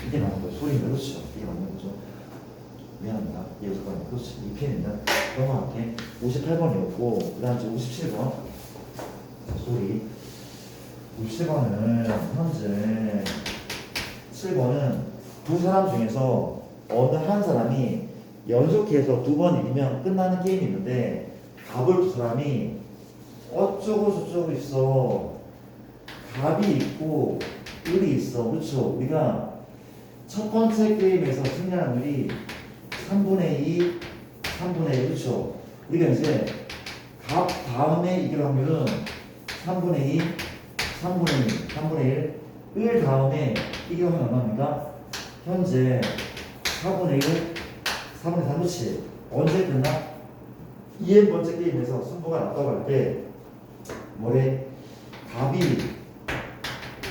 Speaker 1: 이게 맞는 거죠. 소리인가 그렇죠? 이게 맞는 거죠. 미안합니다. 이 여사건이 그렇지. 이 편입니다. 넘어갈게. 58번이었고 그 다음 57번 소리 57번은 현재 7번은 두 사람 중에서 어느 한 사람이 연속해서 두 번 이기면 끝나는 게임이 있는데 답을 두 사람이 어쩌고 저쩌고 있어. 답이 있고 을이 있어. 그렇죠? 우리가 첫 번째 게임에서 승리한 확률이 3분의 2, 3분의 1, 그렇죠? 우리가 이제 답 다음에 이길 확률은 3분의 2, 3분의 1, 을 다음에 이길 확률은 얼마입니까? 현재 4분의 1, 4분의 3, 그렇지? 언제 끝나? 2N번째 게임에서 승부가 났다고 할 때 뭐래? 답이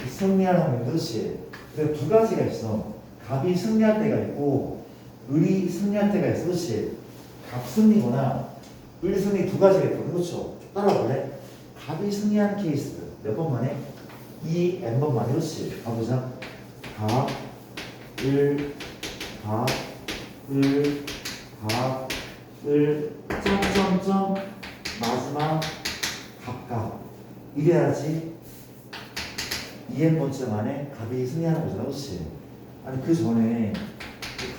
Speaker 1: 승리할 확률, 그렇지? 그래서 두 가지가 있어. 갑이 승리할 때가 있고 을이 승리할 때가 있어. 그렇지? 갑 승리거나 을 승리 두 가지가 있거든. 그렇죠? 따라볼래? 갑이 승리한 케이스 몇 번 만에? 2N번 만에. 그렇지? 가보자. 갑, 을, 갑, 을, 갑, 을, 점점점 마지막 갑갑. 이래야지 2N번째 만에 갑이 승리하는 거잖아. 그렇지? 아니 그 전에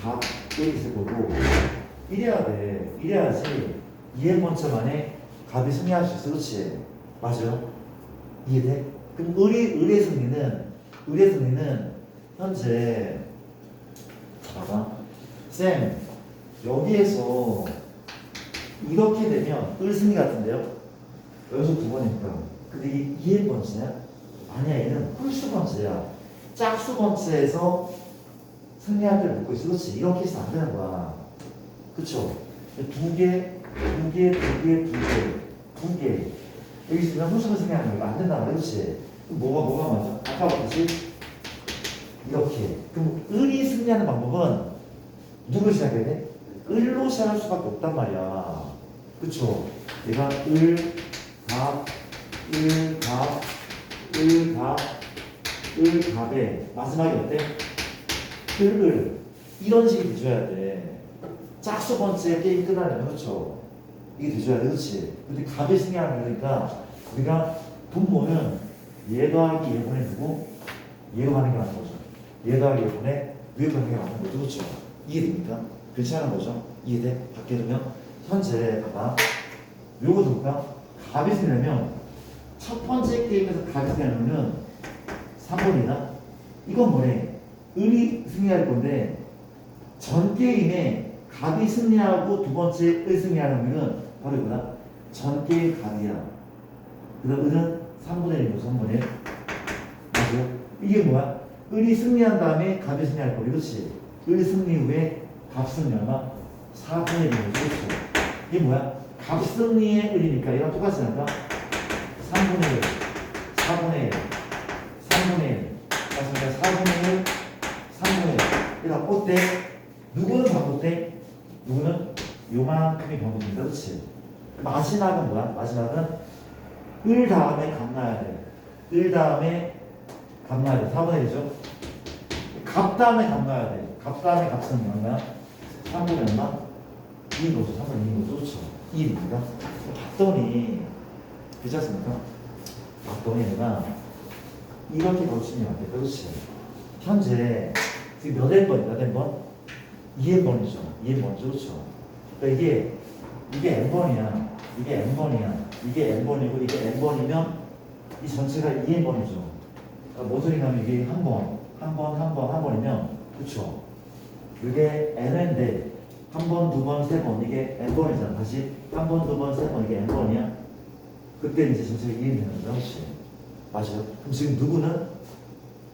Speaker 1: 갑, 을이 있을 거고 이래야 돼. 이래야지 2N번째 만에 갑이 승리할 수 있어. 그렇지? 맞아? 이해돼? 그럼 을의 승리는 현재 봐봐. 쌤 여기에서 이렇게 되면 을 승리 같은데요? 연속 두 번이니까. 근데 이게 2N번째야? 아니야, 얘는 홀수번째야. 짝수번째에서 승리할 때를 묻고 있어. 그렇지? 이런 케이스 안 되는 거야. 그쵸? 두 개. 여기 있으면 홀수번 승리하는 거 안 된단 말이야. 그렇지? 뭐가 맞아? 아까 봤듯이 이렇게. 그럼 을이 승리하는 방법은 누구로 시작해야 돼? 을로 시작할 수밖에 없단 말이야. 그쵸? 얘가 을갑에 마지막에 어때? 을 이런 식이 돼줘야 돼. 짝수 번째 게임 끝나려면. 그쵸? 이게 돼줘야 돼. 그치? 근데 갑이 승리하는 거니까 우리가 분모는 얘 더하기 얘분의 누구? 얘로 하는 게 맞는 거죠. 얘 더하기 얘분의 위로 하는 게 맞는 거죠. 그쵸? 이해됩니까? 괜찮은 거죠? 이해돼? 밖에 두면 현재 봐봐. 요거 볼까? 갑이 승리하면 첫 번째 게임에서 갑이 승리하면 3번이다? 이건 뭐래? 을이 승리할 건데 전 게임에 갑이 승리하고 두 번째 을 승리하는 확률은 바로 이거다. 전개의 갑이야. 그 다음 을은 3분의 1이고 3분의 1. 맞아요? 이게 뭐야? 을이 승리한 다음에 갑이 승리할 거리. 그렇지? 을 승리 후에 갑 승리 얼마? 4분의 1이고. 그렇죠? 이게 뭐야? 갑 승리의 을이니까 이랑 똑같이 나니까 3분의 1, 4분의 1, 3분의 1. 맞습니다. 4분의 1, 3분의 1. 그러니까 어때? 누구는 반복돼? 누구는 요만큼이 반복된다. 그렇지? 마지막은 뭐야? 마지막은 을 다음에 값 나야 돼. 을 다음에 값 나야 돼. 4분의 1이죠? 값 다음에 값 나야 돼. 값 다음에 값은 얼마야? 3분의 얼마? 2 넣어줘. 3분의 2 넣어줘. 그렇죠? 2입니다. 봤더니 그렇지 않습니까? 봤더니 내가 이렇게 고치면 안 돼. 그렇지? 현재 지금 몇 N번이야? 몇 N번? 2N번이죠. 2N번이죠. 그렇죠? 그러니까 이게 N번이야. 이게 N번이야. 이게 N번이고 이게 N번이면 이 전체가 2N번이죠. 그러니까 뭔 소리냐면 이게 한 번이면 그렇죠? 이게 N인데 한 번, 두 번, 세 번 이게 N번이잖아. 다시 한 번, 두 번, 세 번 이게 N번이야. 그때 이제 전체가 2N 되는 거죠. 그렇지? 맞아요. 그럼 지금 누구는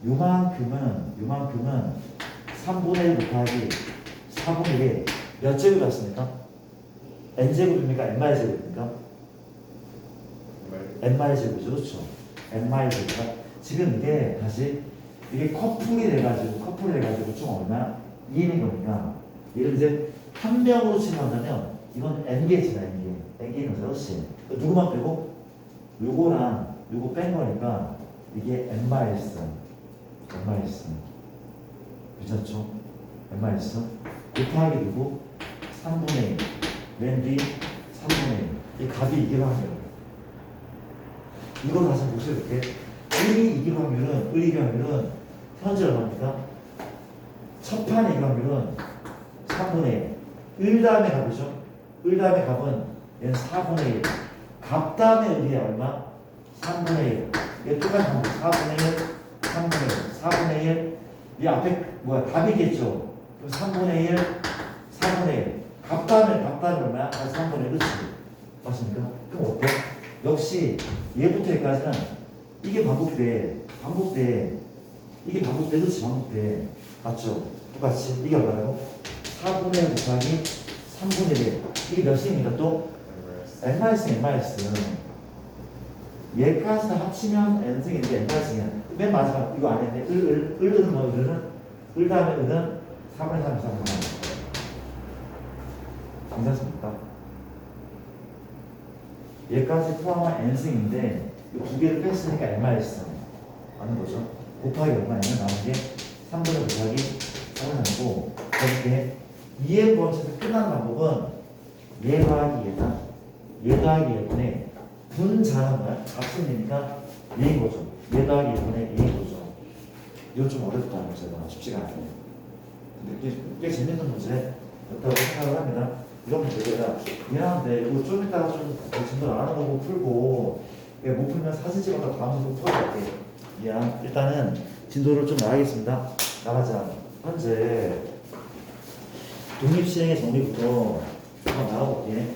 Speaker 1: 요만큼은 3분의 1 곱하기 4분의 1에 몇 제곱이 왔습니까? n제곱입니까? n마이제곱입니까? n마이제곱이죠. 그렇죠? n마이제곱이니까 지금 이게 다시 이게 커플이 돼가지고 총 얼마? 2인인 거니까 이걸 이제 한 명으로 친다면 이건 n개지다. n개인 거죠. 그렇지? 누구만 빼고? 요거랑 요거 뺀 거니까 이게 n-. 괜찮죠? n-. 곱하기 누구? 3분의 1. 맨 뒤 3분의 1. 이 값이 이길 확률. 이거 다시 보세요. 이렇게. 을이 이길 확률은 현재 얼마입니까? 첫 판의 이길 확률은 3분의 1. 을 다음에 값이죠. 을 다음에 값은 얘는 4분의 1. 값 다음에 을이 얼마? 3분의 1. 이게 똑같은 방법. 4분의 1, 3분의 1, 4분의 1. 이 앞에 뭐야? 답이겠죠. 그럼 3분의 1, 4분의 1. 값 다음에 얼마야? 3분의 1. 그렇지? 맞습니까? 그럼 어때? 역시 얘부터 여기까지는 이게 반복돼. 이게 반복돼. 그렇지? 반복돼. 맞죠? 똑같이. 이게 얼마라고? 4분의 1 곱하기 3분의 1. 이게 몇입니까 또? n-n. 얘까지 합치면 n승인데 n-이야. 맨 마지막 이거 안 했네. 을은 뭐 을 다음에 을은 3분의 3, 3분의 3. 괜찮습니까? 얘까지 포함한 n승인데 이 두 개를 뺐으니까 n-3 하는 거죠. 곱하기 얼마냐면 나오는 게 3분의 곱하기 3분의 3이고 이렇게 2n 번째에서 끝나는 방법은 얘 더하기 얘분의 분자는 뭐야? 값승이니까 얘인 거죠. 얘 더하기 얘분의 얘인 거죠. 이거 좀 어렵다. 문제가 쉽지가 않네. 근데 꽤 재밌는 문제였다고 생각을 합니다. 이런 문제가 미안한데 이거 좀 이따가 좀 진도 안 하는 거고 풀고 못 풀면 사진 찍어서 다음 주에 풀어볼게. 미안. 일단은 진도를 좀 나가겠습니다. 나가자. 현재 독립시행의 정리부터 한번 나가볼게.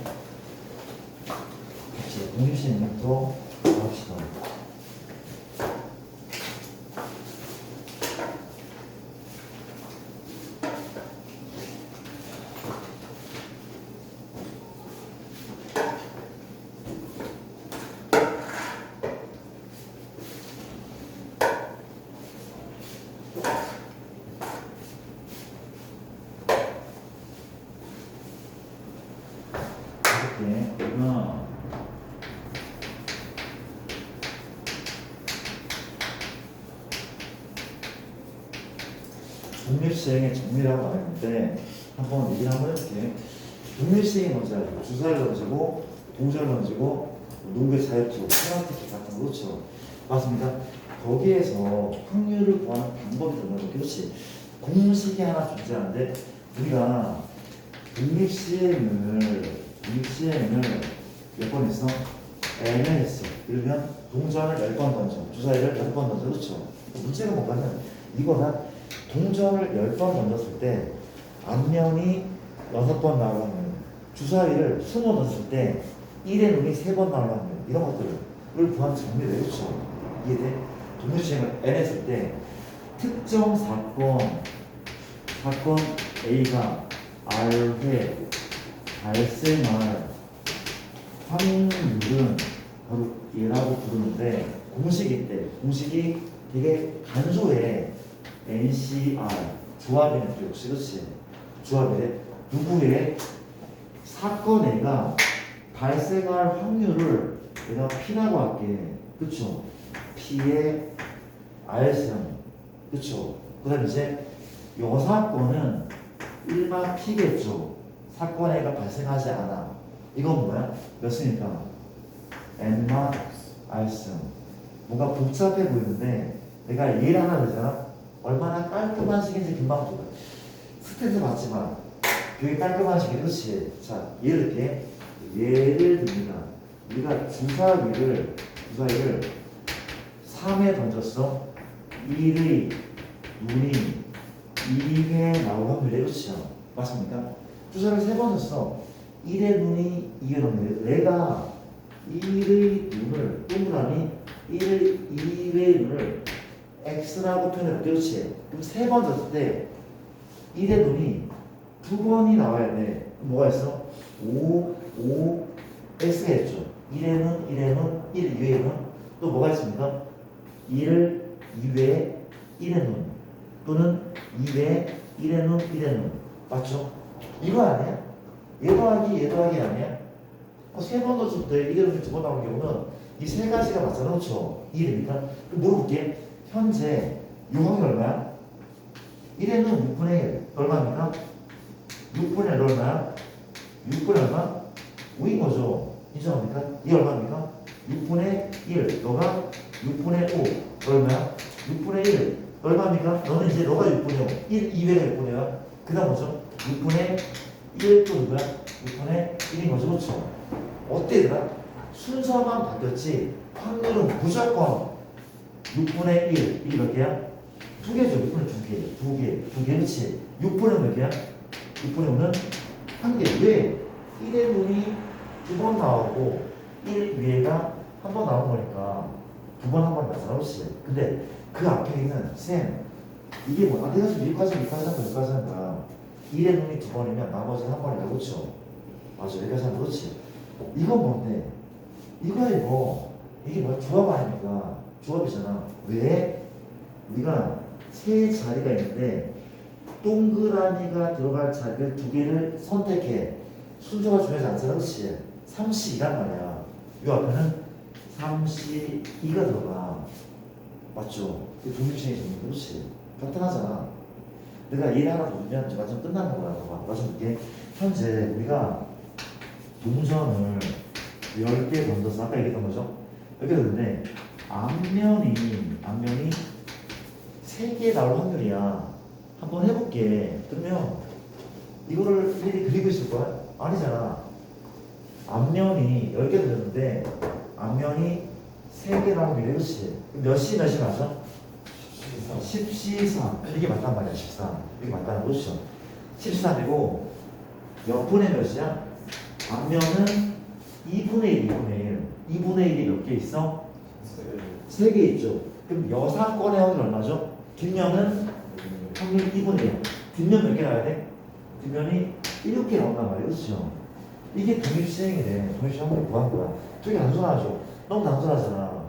Speaker 1: 독립시행부터 나갑시다. 독립시행의 정리라고 하는데 한번 얘기를 한번 해볼게. 독립시행이 뭔지 알죠? 주사를 던지고 동전을 던지고 농구의 자유투, 페널티킥 같은 거 그렇죠? 맞습니다. 거기에서 확률을 구하는 방법이 정말 그렇지. 공식이 하나 존재하는데 우리가 독립시행을 몇 번 했어? N을 했어. 그러면 동전을 10번 던져, 주사위를 10번 던져. 그렇죠? 문제가 뭔가는 이거는 동전을 10번 던졌을 때 앞면이 6번 나올 확률, 주사위를 20 넣었을 때 1의 눈이 3번 나올 확률, 이런 것들을 구하는 정리 내겠죠. 이해돼? 동일시행을 n 했을 때 특정 사건 A가 R회 발생할 확률은 바로 얘라고 부르는데, 공식이 되게 간소해. NCR 조합이네. 또 역시 그렇지. 조합이래. 누구의 사건 A가 발생할 확률을 내가 P라고 할게. 그쵸? P의 R승. 그쵸? 그 다음에 이제 요 사건은 일반 P겠죠. 사건 A가 발생하지 않아. 이건 뭐야? 몇 승일까? N만 R승. 뭔가 복잡해 보이는데 내가 예를 하나 들잖아. 얼마나 깔끔한 식인지 금방 보여. 스탠스 받지만 되게 깔끔한 식이. 그렇지. 자, 예를 들게. 예를 듭니다. 우리가 주사위를 3에 던졌어. 1의 눈이 2회 나올 확률이. 그렇죠. 맞습니까? 주사를 3번 줬어. 1의 눈이 2회 나오는데 내가 1의 눈을 동그라미 2의 눈을 X라고 표현해볼게. 그렇지. 그럼 3번 줬을 때 1의 눈이 2번이 나와야 돼. 뭐가 있어? 5, X가 있죠. 1의 눈, 1, 2의 눈. 또 뭐가 있습니까? 1을 2회 1의 눈, 또는 2회 1의 눈, 1의 눈. 맞죠? 이거 아니야? 얘 더하기 아니야? 3번 넣었을 때 1의 눈이 2번 나오는 경우는 이 세 가지가 맞잖아. 그렇죠? 이해됩니까? 그럼 물어볼게. 현재 요 확률 얼마야? 1의 눈 6분의 1 얼마입니까? 6분의 1 얼마야? 6분의 얼마? 5인 거죠. 인정합니까? 이 얼마입니까? 6분의 1 너가 6분의 5 얼마야? 6분의 1 얼마입니까? 너는 이제 너가 6분의 5 1, 2회가 6분의 5야. 그 다음 뭐죠? 6분의 1 또 누구야? 6분의 1인 거죠. 그렇죠? 어때 얘들아? 순서만 바뀌었지 확률은 무조건 6분의 1 이게 몇 개야? 2개죠. 6분의 2개 그렇지? 6분의 몇 개야? 6분의 5는 1개. 왜? 1의 눈이 2번 나오고 1 위에가 한 번 나온 거니까 2번 한 번 나잖아. 그렇지? 근데 그 앞에 있는 쌤 이게 뭐야? 내가 지금 여기까지 하는 거야. 1의 눈이 2번이면 나머지는 한 번이다. 그렇죠? 맞아. 여기까지 하는 거. 그렇지? 이건 뭔데? 이거에 이게 뭐야? 조합 아닙니까? 조합이잖아. 왜? 우리가 세 자리가 있는데 동그라미가 들어갈 자리를 2개를 선택해. 순서가 중요하지 않잖아. 그렇지? 3C2란 말이야. 이 앞에는 3C2가 들어가. 맞죠? 이게 동일시행이 정리. 그렇지? 간단하잖아. 내가 얘를 하나 더 주면 이제 완전 끝나는 거야. 봐봐. 맞아. 이게 현재 우리가 동전을 10개 던져서 아까 얘기했던 거죠? 10개 던졌는데 앞면이 3개 나올 확률이야. 한번 해볼게. 그러면 이거를 미리 그리고 있을 거야? 아니잖아. 앞면이 10개 던졌는데 앞면이 3개 나올 확률이. 그렇지? 몇이 맞아? 14. 이게 맞단 말이야. 14. 이게 맞다는 거죠. 13이고 옆분의 몇이야? 앞면은 2분의 1, 2분의 1이 몇 개 있어? 3개 있죠. 그럼 여사건의 확률 얼마죠? 뒷면은 확률 2분의 1. 뒷면 몇 개 나와야 돼? 뒷면이 7개 나온단 말이에요. 그렇죠? 이게 동일시행이래. 동일시행 확률 구한 거야. 되게 단순하죠? 너무 단순하잖아.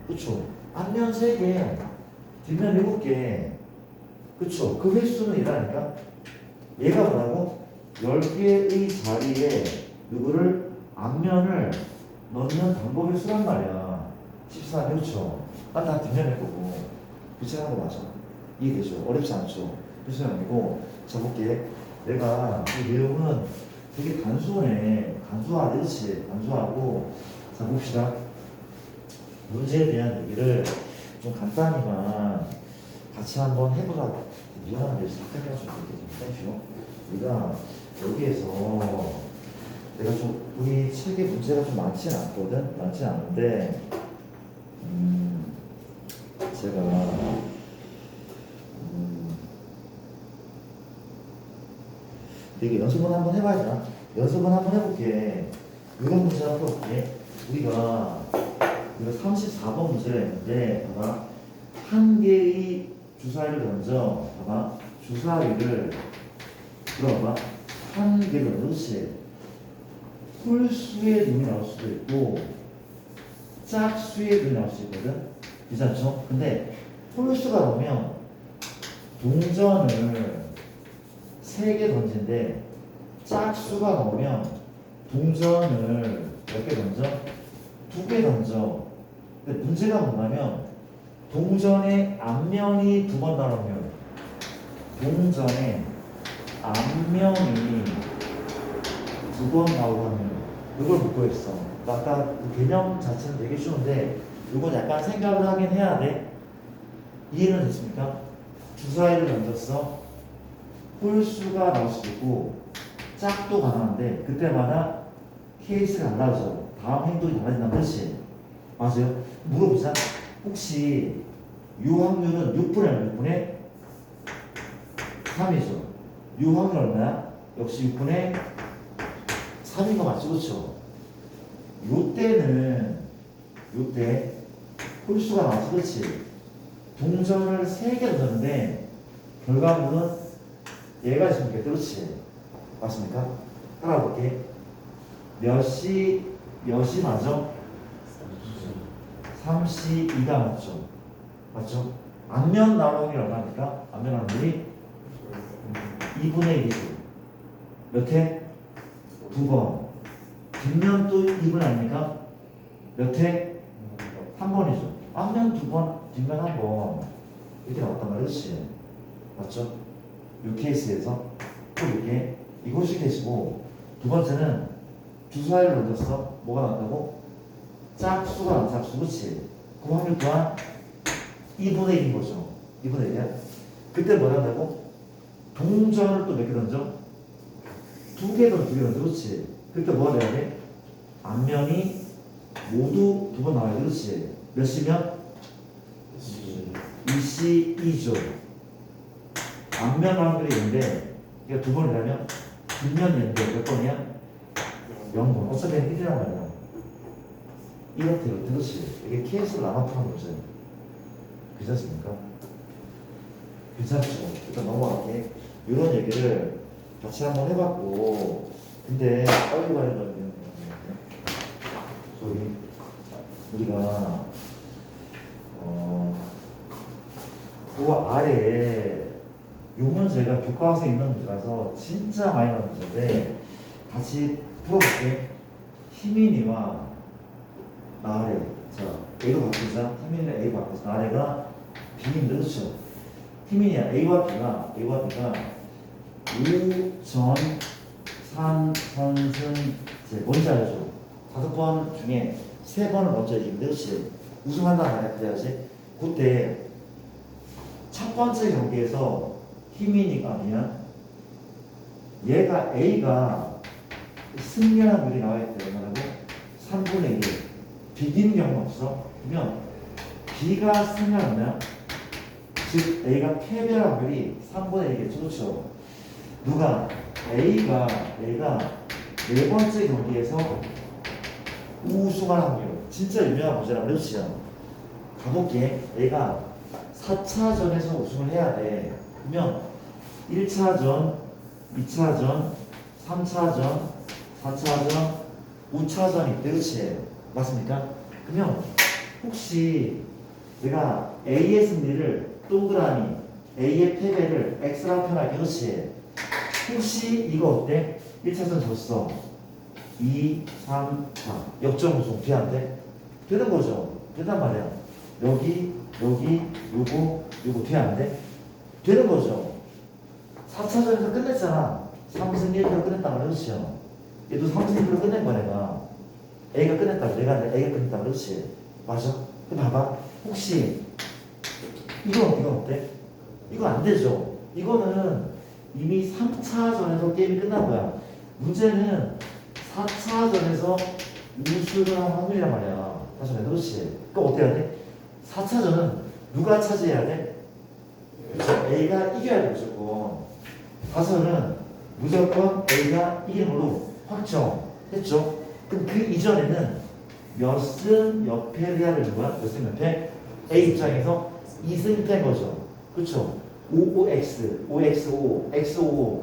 Speaker 1: 그렇죠? 앞면 3개, 뒷면 7개. 그렇죠? 그 횟수는 이라니까? 얘가 뭐라고? 10개의 자리에 누구를 앞면을 넣는 방법의 수란 말이야. 14, 그렇죠? 다 뒷면일 거고. 비슷한 거 맞아. 이해되죠? 어렵지 않죠? 비슷한 아니고. 자, 볼게. 내가 이 내용은 되게 단순해. 간소하네. 그렇지? 간소하고. 자, 봅시다. 문제에 대한 얘기를 좀 간단히만 같이 한번 해보자. 미안한데, 잠깐만 좀 해주세요. 우리가 여기에서 내가 우리 책에 문제가 좀 많지는 않거든? 많지는 않은데, 제가, 이게 연습은 한번 해봐야 되나? 연습은 한번 해볼게. 이런 문제 한번 풀어볼게. 우리가 34번 문제가 있는데, 봐봐. 한 개의 주사위를 던져, 봐봐. 주사위를, 들어봐. 한 개를 던져, 그렇지? 홀수의 눈이 나올 수도 있고, 짝수의 눈이 나올 수 있거든? 괜찮죠? 근데 홀수가 나오면 동전을 3개 던진데, 짝수가 나오면 동전을 몇 개 던져? 2개 던져. 근데 문제가 뭐냐면 동전의 앞면이 2번 나오면 동전의 앞면이 2번 나오면 이걸 못 구했어. 아까 그 개념 자체는 되게 쉬운데 이건 약간 생각을 하긴 해야 돼. 이해는 됐습니까? 주사위를 던졌어. 홀수가 나올 수도 있고 짝도 가능한데 그때마다 케이스가 달라져. 다음 행동이 달라진다는 뜻이 맞아요? 물어보자. 혹시 이 확률은 6분의 6분의 3이죠. 이 확률 얼마야? 역시 6분의 3인 거 맞죠? 그렇죠? 요때 홀수가 나와서 그렇지. 동전을 3개 던졌는데 결과물은 얘가 있으니까 그렇지. 맞습니까? 따라 볼게. 몇이 맞죠? 32가 맞죠? 맞죠? 앞면 나오는 게 얼마입니까? 앞면 나오는 게 2분의 1이죠. 몇 회? 2번. 뒷면 또 2분 아닙니까? 몇 회? 3번이죠. 앞면 2번, 뒷면 1번. 이렇게 나왔단 말이지. 맞죠? 이 케이스에서 또 이렇게 이것이 케이스고, 두 번째는 주사위를 던졌어. 뭐가 나왔다고? 짝수가 나왔어. 짝수. 그치? 그 확률 또한 2분의 1인 거죠. 2분의 1이야. 그때 뭐 한다고? 동전을 또 몇 개 던져? 2개 던져. 그렇지? 그때 뭐가 돼야 돼? 앞면이 모두 2번 나와야 돼. 그렇지? 몇 시면? 2C2죠. 앞면 확률이 있는데 이게 2번이라면 뒷면 얘인데 몇 번이야? 0번. 어차피 1이란 말이야. 이렇게 그렇지. 이게 케이스를 나눠 푸는 문제예요. 괜찮습니까? 괜찮죠? 일단 넘어갈게. 이런 얘기를 같이 한번 해봤고, 근데 빨리 가야 되는 저기 우리가 그 아래에 이 문제가 교과서에 있는 문제라서 진짜 많이 나오는 문제인데 같이 풀어볼게. 희민이와 나래. 자, A로 바꾸자. 희민이랑 A 바꾸자. 나래가 B인데, 그렇죠? 희민이야. A와 B가 우, 전, 산, 선승, 제 뭔지 알려줘. 5번 중에 3번을 먼저 이기는데, 그렇지? 우승한다는 말이야. 그래야지. 그때 첫 번째 경기에서 희민이가 아니야. 얘가 A가 승리하는 확률이 나와있대. 얼마라고? 3분의 1. 비기는 경우는 없어. 그러면 B가 승리하면 즉 A가 패배할 확률이 3분의 1이겠죠. 그렇죠? 누가? A가 네 번째 경기에서 우승할 확률. 진짜 유명한 문제라고 그랬지요. 가볼게. A가 4차전에서 우승을 해야 돼. 그러면 1차전, 2차전, 3차전, 4차전, 5차전이 있대. 그렇지? 맞습니까? 그러면 혹시 내가 A의 승리를 동그라미, A의 패배를 X라고 표현할게. 그렇지? 혹시 이거 어때? 1차전 졌어. 2, 3, 4. 역전 우승. 돼 안 돼? 되는 거죠. 된단 말이야. 여기, 요거 돼 안 돼? 되는 거죠. 4차전에서 끝냈잖아. 3승 1패로 끝냈단 말이야. 그렇죠? 얘도 3승 1패로 끝낸 거야, 내가. A가 끝냈다고. 내가 A가 끝냈다고. 그렇지? 맞아? 그럼 봐봐. 혹시 이건 어때? 이거 안 되죠. 이거는 이미 3차전에서 게임이 끝난 거야. 문제는 4차전에서 우승을 한 확률이란 말이야. 다시 말해. 그렇지? 그럼 어떻게 해야 돼? 4차전은 누가 차지해야 돼? 그렇죠? A가 이겨야 돼, 무조건. 5는 무조건 A가 이기는 걸로 확정했죠. 그럼 그 이전에는 몇승 몇 패를 되는 거야? 몇승 몇 패? A 입장에서 2승 패인 거죠. 그쵸? 5x, 5x5, x5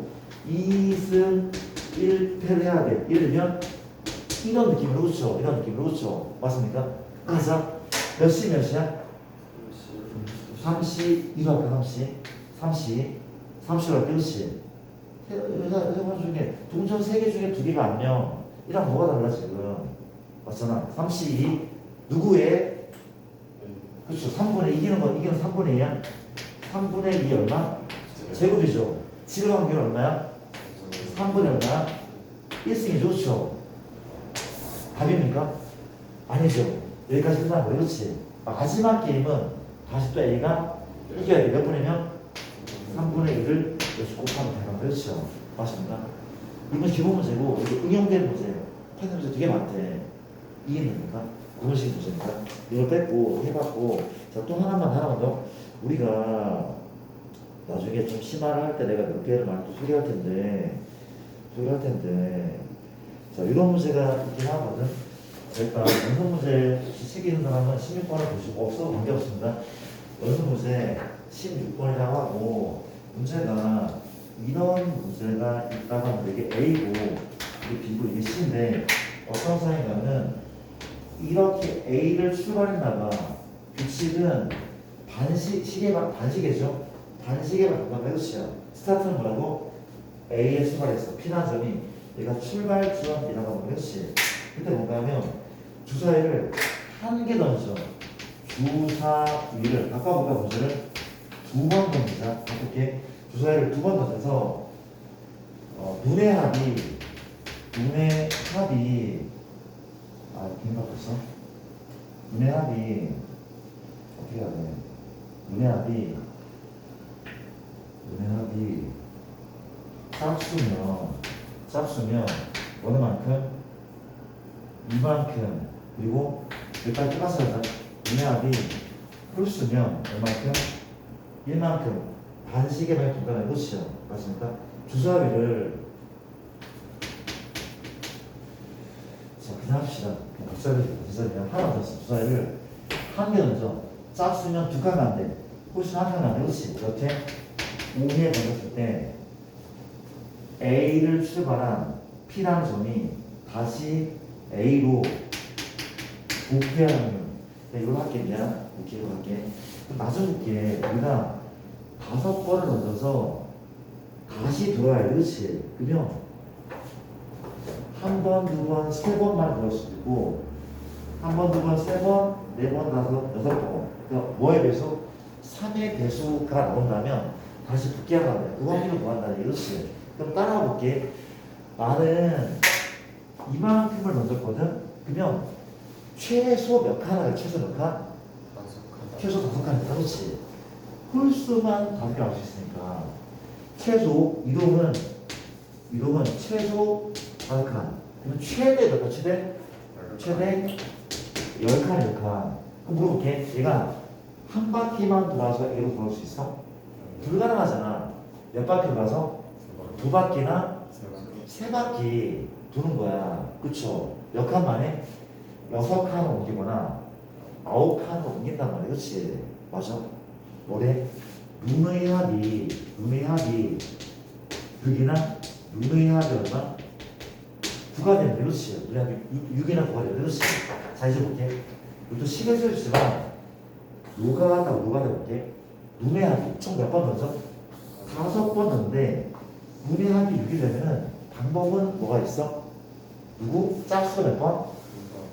Speaker 1: 2승 1패를 해야 돼. 예를 들면 이런 느낌으로 그렇죠? 이런 느낌으로 그렇죠? 맞습니까? 그래서 몇시 몇이야? 30, 이거 할까 30로 할게 그렇지? 해본 중에 동전 3개 중에 2개가 안녕 이랑 뭐가 달라 지금 맞잖아 32 누구의? 그렇죠 3분의 이기는 건 이기는 3분의 2야 3분의 2 얼마? 제곱이죠 지금 확률 얼마야? 3분의 얼마야? 1승이 좋죠 답입니까? 아니죠 여기까지 끝난 거야 그렇지 마지막 게임은 다시 또 A가 이겨야 돼 몇 분이면? 3분의 1을 여기서 곱하면 되는 거죠 맞습니까? 이건 기본 문제고 이게 응용된 문제예요 패턴 문제 되게 많대 이해됩니까? 그런 식의 문제니까 이걸 뺐고 해봤고 자 또 하나만 더 우리가 나중에 좀 심화를 할 때 내가 몇 개를 많이 또 소개할 텐데 자 이런 문제가 있긴 하거든 일단 연속 문제 책임있는 사람은 16번을 보시고 없어도 관계없습니다 연속 문제 16번이라고 하고 문제가 이런 문제가 있다고 하는데 이게 A고 이게 B고 이게 C인데 어떤 상황인가는 이렇게 A를 출발했나봐 규칙은 반시계죠 반시계만 간다고 해주세요 스타트는 뭐라고? A에 출발했어 P라는 점이 얘가 출발 지점이라고 하는 거지 그때 뭔가 하면 주사위를 한 개 던져 주사위를 바꿔볼까 문제를 2번 던지자 어떻게? 주사위를 2번 던져서 눈의 합이 긴가 벌써? 눈의 합이 어떻게 해야 돼? 눈의 합이 짝수면 어느 만큼? 이만큼 그리고 여기까지 끝났어 눈의 합이 홀수면 얼만큼? 1만큼 반시계만 동간에 놓치죠 맞습니까? 주사위를 자 그냥 합시다 주사위를 하나 던졌어 주사위를 한 개 던져 짝수면 2칸 안돼 홀수는 1칸 안돼 그렇지 여태 5개 던졌을 때 A를 출발한 P라는 점이 다시 A로 복귀하는 확률 이걸로 할게 미안 복귀로 할게 맞아볼게 우리가 5번을 던져서 다시 돌아야 돼 그렇지 그러면 한 번, 2번, 3번만 돌을 수도 있고 한 번, 2번, 3번, 4번, 5, 6번 그러니까 뭐의 배수? 3의 배수가 나온다면 다시 복귀하는 거야 그 확률을 구한다는 이거지 그럼 따라가 볼게 나는 이만큼을 던졌거든 그러면 최소 몇 칸 하래 최소 몇 칸?
Speaker 2: 5칸
Speaker 1: 최소 5칸이다 그렇지 홀수만 5개 알 수 있으니까 최소 이동은 최소 5칸 그러면 최대 몇 칸? 최대 10칸 그럼 물어볼게 얘가 한 바퀴만 돌아서 A로 돌아올 수 있어? 불가능하잖아 몇 바퀴 돌아서? 2바퀴나 3바퀴 도는 거야 그쵸? 몇 칸 만에? 6칸을 옮기거나 9칸을 옮긴단 말이야 그렇지? 맞아? 뭐래? 눈의 합이 극이나 눈의 합이 얼마? 9가 되면 그렇지 눈의 합이 6이나 9가 되면 그렇지 자 이제 볼게 이것도 식에서 해주지만 노가 돼볼게 눈의 합이 총 몇 번 던져? 5번 던졌는데 눈의 합이 6이 되면 방법은 뭐가 있어? 누구? 짝수가 몇 번?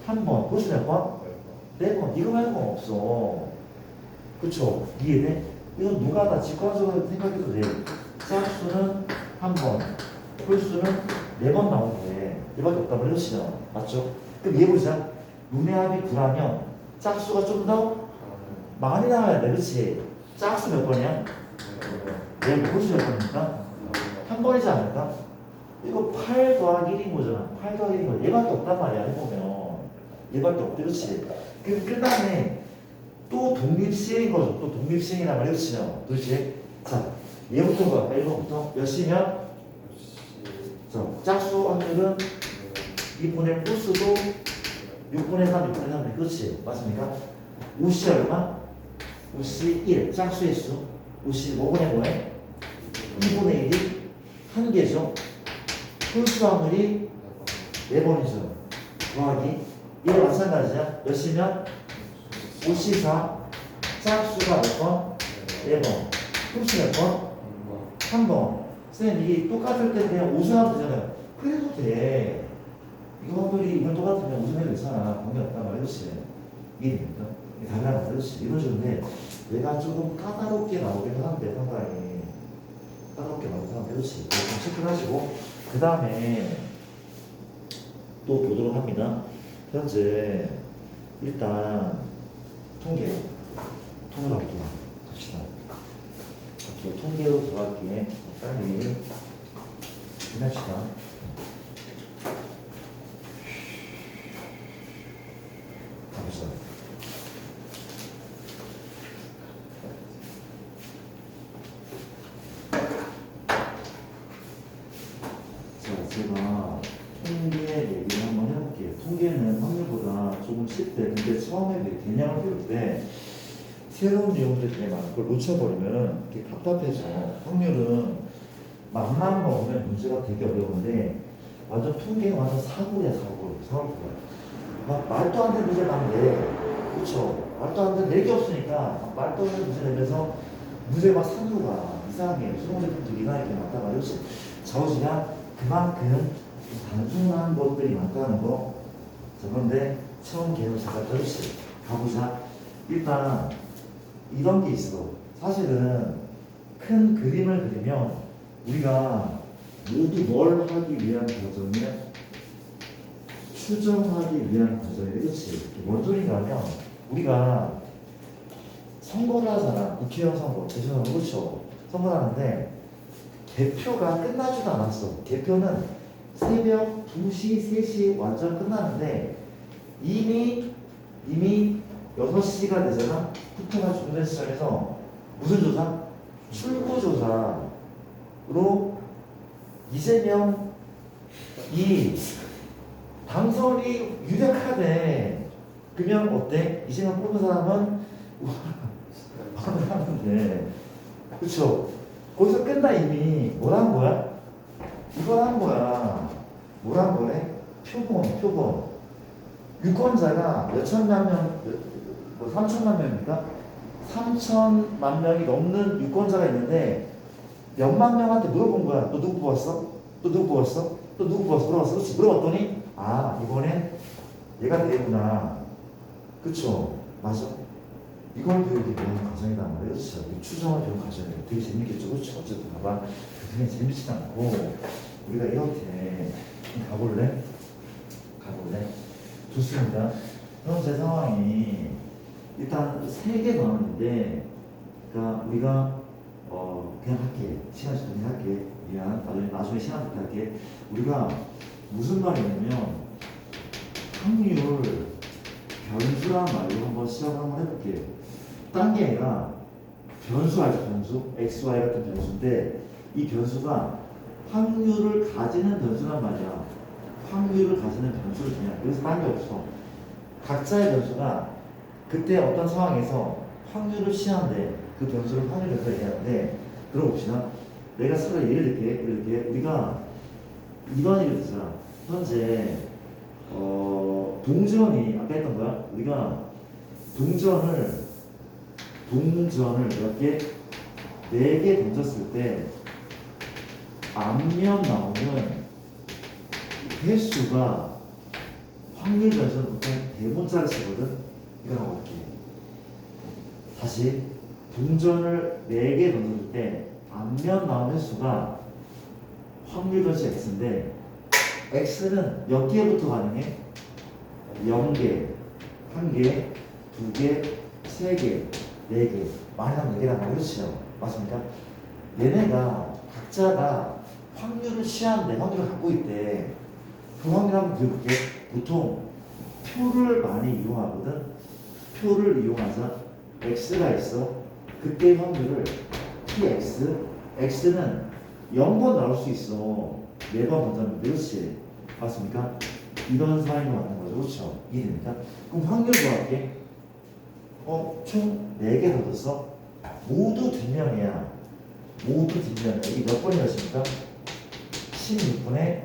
Speaker 1: 한 번 홀수 몇 번? 4번 이거 말고 없어 그쵸? 이해돼? 이건 누가 다 직관적으로 생각해도 돼 짝수는 한 번 홀수는 4번 나오는데 이밖에 없다고 그러시죠 맞죠? 그럼 이해해보자 눈의 합이 9라면 짝수가 좀 더 많이 나와야 돼 그렇지? 짝수 몇 번이야? 홀수 몇 번입니까? 한 번이지 않을까? 이거 8 더하기 1인 거잖아 8 더하기 1인 거 얘밖에 없단 말이야 해보면 얘밖에 없대 그렇지? 그럼 끝나네 또 독립시행인 거죠 또 독립시행이란 말이야 그렇지? 도대체 자 얘부터 봐 1번부터 몇 시면? 자, 짝수 확률은 2분의 플러스도 6분의 3, 6분의 3. 그렇지. 맞습니까? 우시 얼마? 우시 1. 짝수의 수. 우시 5분의 5에 2분의 1이 한 개죠. 홀수 확률이 4번이죠. 더하기 1 마찬가지야. 몇이면? 우시 4. 짝수가 몇 번? 4번. 홀수 몇 번? 한 번. 선생님 이게 똑같을 때 그냥 우수하면 되잖아요. 그래도 돼. 이거 확률이 이건 똑같으면 우수해도 괜찮아. 관계없단 말이야. 그렇지. 이해됩니까? 답이랑 다르지. 이런 식인데 내가 조금 까다롭게 나오긴 하는데 상당히 까다롭게 나오긴 하는데 그렇지. 좀 체크를 하시고 그 다음에 또 보도록 합니다. 현재 일단 통계로 갑시다. 통계로 들어갈게. 빨리 끝냅시다. 가보자. 자, 제가 통계 얘기를 한번 해볼게요. 통계는 확률보다 조금 쉽대. 근데 처음에 개념을 배울 때 새로운 내용들이 되게 많은 걸 놓쳐버리면 이렇게 답답해져. 확률은 맘만 먹으면 문제가 되게 어려운데 완전 통계는 완전 사고야 사고. 막 말도 안 되는 문제 나는데 그렇죠. 말도 안 되는 얘기 없으니까 말도 안 되는 문제 내면서 문제 막 산도가 이상하게 수능 제품도 이상하게 많다 말이지. 저지가 그만큼 단순한 것들이 많다는 거. 자, 그런데 처음 개념 잠깐 들으시 가보자. 일단 이런 게 있어. 사실은 큰 그림을 그리면 우리가 모두 뭘 하기 위한 과정이야? 추정하기 위한 과정이야. 그렇지? 뭔 소린가 하면 우리가 선거를 하잖아. 국회의원 선거, 대통령 그렇죠? 선거를 하는데 개표가 끝나지도 않았어. 개표는 새벽 2시, 3시 완전 끝나는데 이미 6시가 되잖아. 투표가 종된 시점에서 무슨 조사? 출구조사로 이재명이 당선이 유력하대. 그러면 어때? 이재명 뽑은 사람은 하는데 그쵸? 거기서 끝나. 이미 뭘 한 거야? 이걸 한 거야. 뭘 한 거래? 표본. 유권자가 몇천만 명, 뭐 3천만 명입니까? 3천만 명이 넘는 유권자가 있는데 몇만 명한테 물어본 거야. 너 누구 뽑았어? 또 누구 뽑았어? 또 누구 뽑았어? 물어봤어. 그렇지. 물어봤더니 아 이번엔 얘가 되겠구나. 그쵸? 맞아. 이걸 배우기 위한 과정이다 말이에요. 그렇죠? 추정을 배운 과정이에요. 되게 재밌겠죠? 그렇죠? 어쨌든 봐봐. 그게 재밌진 않고 우리가 이렇게 가볼래? 좋습니다. 현재 상황이 일단 3개 나왔는데 그러니까 우리가 그냥 할게. 시간 정리 할게. 미안. 나중에 시간 될 때 할게. 우리가 무슨 말이냐면 확률 변수란 말로 한번 시작을 한번 해볼게요. 딴 게 아니라 변수 알죠? 변수? x, y 같은 변수인데 이 변수가 확률을 가지는 변수란 말이야. 확률을 가지는 변수를 그냥 여기서 딴 게 없어. 각자의 변수가 그때 어떤 상황에서 확률을 취한대. 그 변수를 확률 변수로 얘기하는데 들어봅시다. 내가 서로 예를 들게 우리가 이런 일을 듣잖아. 현재 동전이 아까 했던 거야. 우리가 동전을 몇 개? 4개 던졌을 때 앞면 나오는 횟수가 확률 변수는 보통 대문자를 쓰거든. 이거 나올게. 다시 동전을 4개 던졌을 때 앞면 나오는 횟수가 확률 변수 x인데 x는 몇 개부터 가능해? 0개, 1개, 2개, 3개, 4개. 많이 하면 4개란 말이죠. 맞습니까? 얘네가 각자가 확률을 취하는데 확률을 갖고 있대. 그 확률 한번 들어볼게. 보통 표를 많이 이용하거든. 표를 이용하자. x가 있어. 그때 확률을 tx, x는 0번 나올 수 있어. 4번 던졌는데 그렇지? 맞습니까? 이런 사인이 맞는 거죠. 그렇죠? 이해됩니까? 그럼 확률 구할게. 총 4개 던졌어? 모두 뒷면이야. 모두 뒷면이야. 이게 몇 번이었습니까? 16분의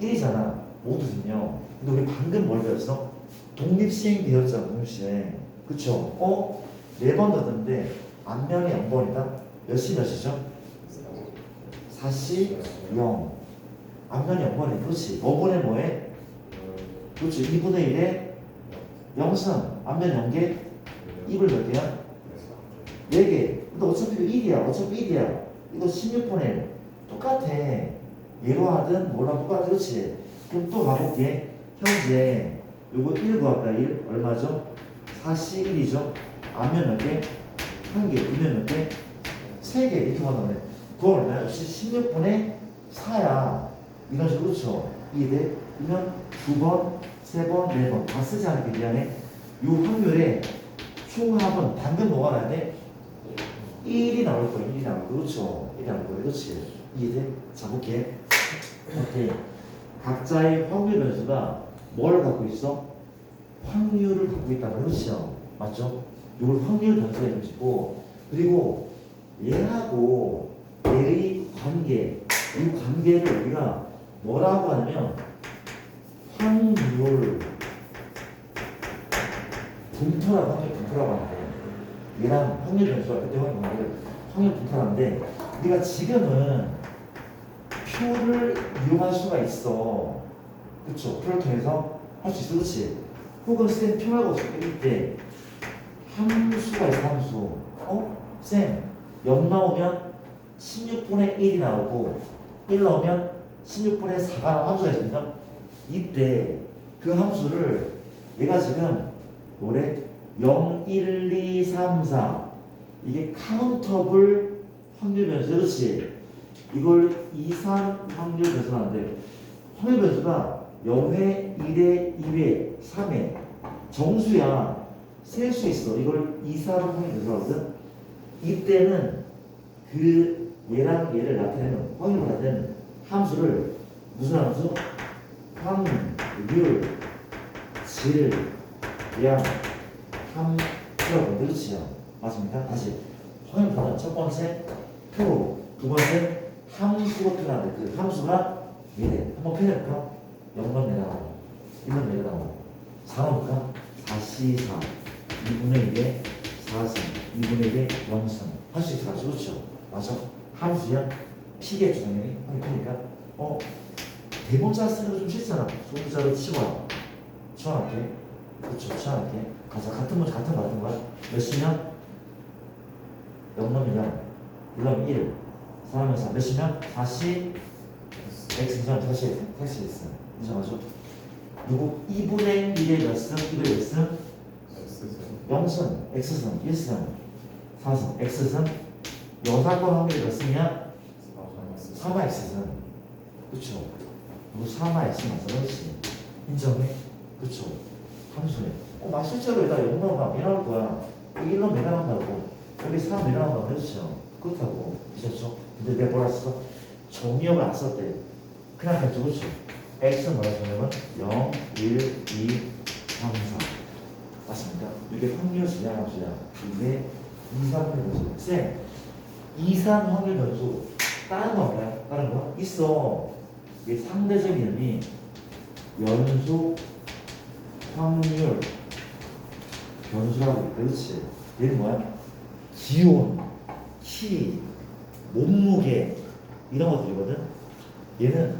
Speaker 1: 1이잖아. 모두 뒷면. 근데 우리 방금 뭘 배웠어? 독립시행 배웠잖아. 독립시행. 그쵸? 4번 던졌는데 앞면이 0번이다? 몇이죠? 4시 0. 앞면이 0번이 그렇지. 5분의 뭐해? 그렇지. 2분의 1에 0승. 앞면 0개? 입을 몇 개야? 4개. 근데 어차피 1이야. 어차피 1이야. 이거 16분의 1. 똑같아. 얘로 하든 뭐랑 똑같아. 그렇지. 그럼 또 가볼게. 현재 요거 1 구할까? 1 얼마죠? 4시 1이죠. 앞면 몇 개? 1개. 뒷면 몇 개? 3개. 이렇게 만나네. 그거 얼마야? 역시 16분의 4야. 이런 식으로 그렇죠. 이해돼? 그러면 2번, 3번, 4번 다 쓰지 않을게. 미안해. 요 확률에 총합은 방금 뭐가 나야 돼? 1이 나올 거야. 1이 나올 거야. 그렇죠. 1이 나올 거야. 그렇지. 이해돼? 자, 볼게. 오케이. 각자의 확률 변수가 뭘 갖고 있어? 확률을 갖고 있다는 그렇죠. 맞죠? 이걸 확률 변수가 이름 짓고 그리고 얘하고 얘의 관계 이 관계를 우리가 뭐라고 하냐면 확률 분포라고 확률 분포라고 하는데 얘랑 확률 변수가 그때 확률 분포라는데 우리가 지금은 표를 이용할 수가 있어. 그쵸? 표를 통해서 할 수 있어. 그렇지? 혹은 쌤 표가 없을 때 함수가 있어. 함수. 쌤 0 나오면 16분의 1이 나오고 1 나오면 16분의 4가 나오는 함수가 있습니다. 이때 그 함수를 얘가 지금 뭐래? 0, 1, 2, 3, 4 이게 카운터블 확률 변수. 그렇지? 이걸 2, 3 확률 변수가 하는데 확률 변수가 0회, 1회, 2회, 3회 정수야. 셀 수 있어. 이걸 2, 3 확률 변수가 하거든. 이때는 그 얘랑 얘를 나타내는 확률을 나타내는 함수를 무슨 함수? 확률, 질, 양, 함수라고 하는데 그렇지요. 맞습니까? 다시 확률 변화 첫 번째 표, 두 번째 함수가 표현하는데 그 함수가 얘래. 한번 표현해볼까? 0번 내려가고 1번 내려가고 4번 볼까? 4C 4 2분의 1에 4승 2분의 1에 0승 할 수 있어. 그렇죠? 맞아? 함수야? 피겠죠 당연히. 그러니까 대문자 쓰는 거 좀 싫잖아. 소문자로 치워할게. 그렇죠. 치워할게. 가자. 같은 문자 같은 거 같은 거야. 몇 시면? 0 넣으면 0 1 넣으면 1 4 넣으면 4 몇 시면? 4시 x 는 다시 x 인정하죠? 그리고 2분의 1의 몇 승? 2분의 몇 승? 0승, x승, 1승, 4승, x승 여사건 확률이 몇 승이야? 3화 x승. 그쵸? 그리고 3화 x 맞아. 그렇지? 인정해? 그쵸? 함수네. 실제로 여기다 0 넣으면 1 나올 거야. 여기 1 넣으면 1 나온다고. 여기 3 1 나온다고. 그렇죠? 그렇다고. 있었죠? 근데 내가 뭐라 했어? 정의역을 안 썼대. 그냥 했죠. 그렇죠? x는 뭐라 정의역은? 0, 1, 2, 3, 4 맞습니까? 이게 확률 질량 함수야. 이게 2, 3 확률 변수. 쌤, 2, 3 확률 변수 다른 거 없나요? 다른 거? 있어. 이게 상대적 이름이 연속 확률 변수라고 있대. 그렇지? 얘는 뭐야? 기온, 키, 몸무게 이런 것들이거든. 얘는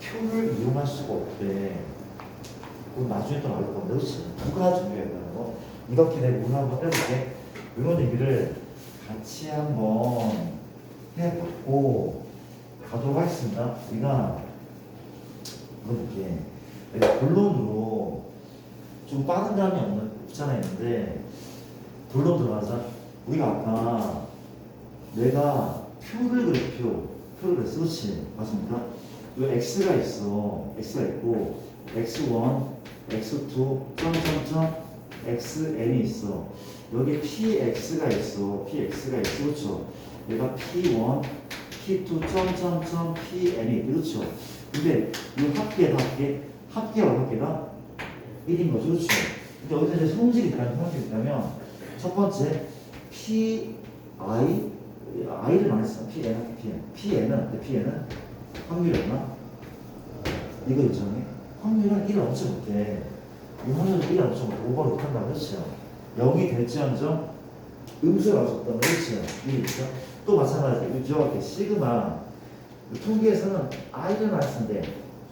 Speaker 1: 표를 이용할 수가 없대. 그건 나중에 또 나올 건데. 그렇지? 누가 중요했다는 거. 이렇게 내가 오늘 한번 해볼게. 이런 얘기를 같이 한번 해보고 가도록 하겠습니다. 우리가 이렇게 내가 본론으로 좀 빠른 감이 없잖아 있는데 본론 들어가자. 우리가 아까 내가 표를 그렸 표를 그렸어. 그렇지? 맞습니까? 이 x가 있어. x가 있고 x1, x2, 점점점 xn이 있어. 여기 px가 있어. px가 있어. 그렇죠? 얘가 p1, P2 점점점 PN이 그렇죠. 근데 이 합계와 합계가 1인 거죠. 그렇죠. 근데 여기서 이제 성질이 있다면 첫 번째 I를 안 했어. PN은 확률이 얼마? 이거 있잖아요. 확률은 1을 넘지 못해. 이 확률은 1을 넘지 못해. 오버를 못한다고 그렇죠. 0이 될지언정 음수가 없었던 그렇죠. 이해됐죠? 또 마찬가지. 기억할게. 시그마 통계에서는 I를 안 쓰는데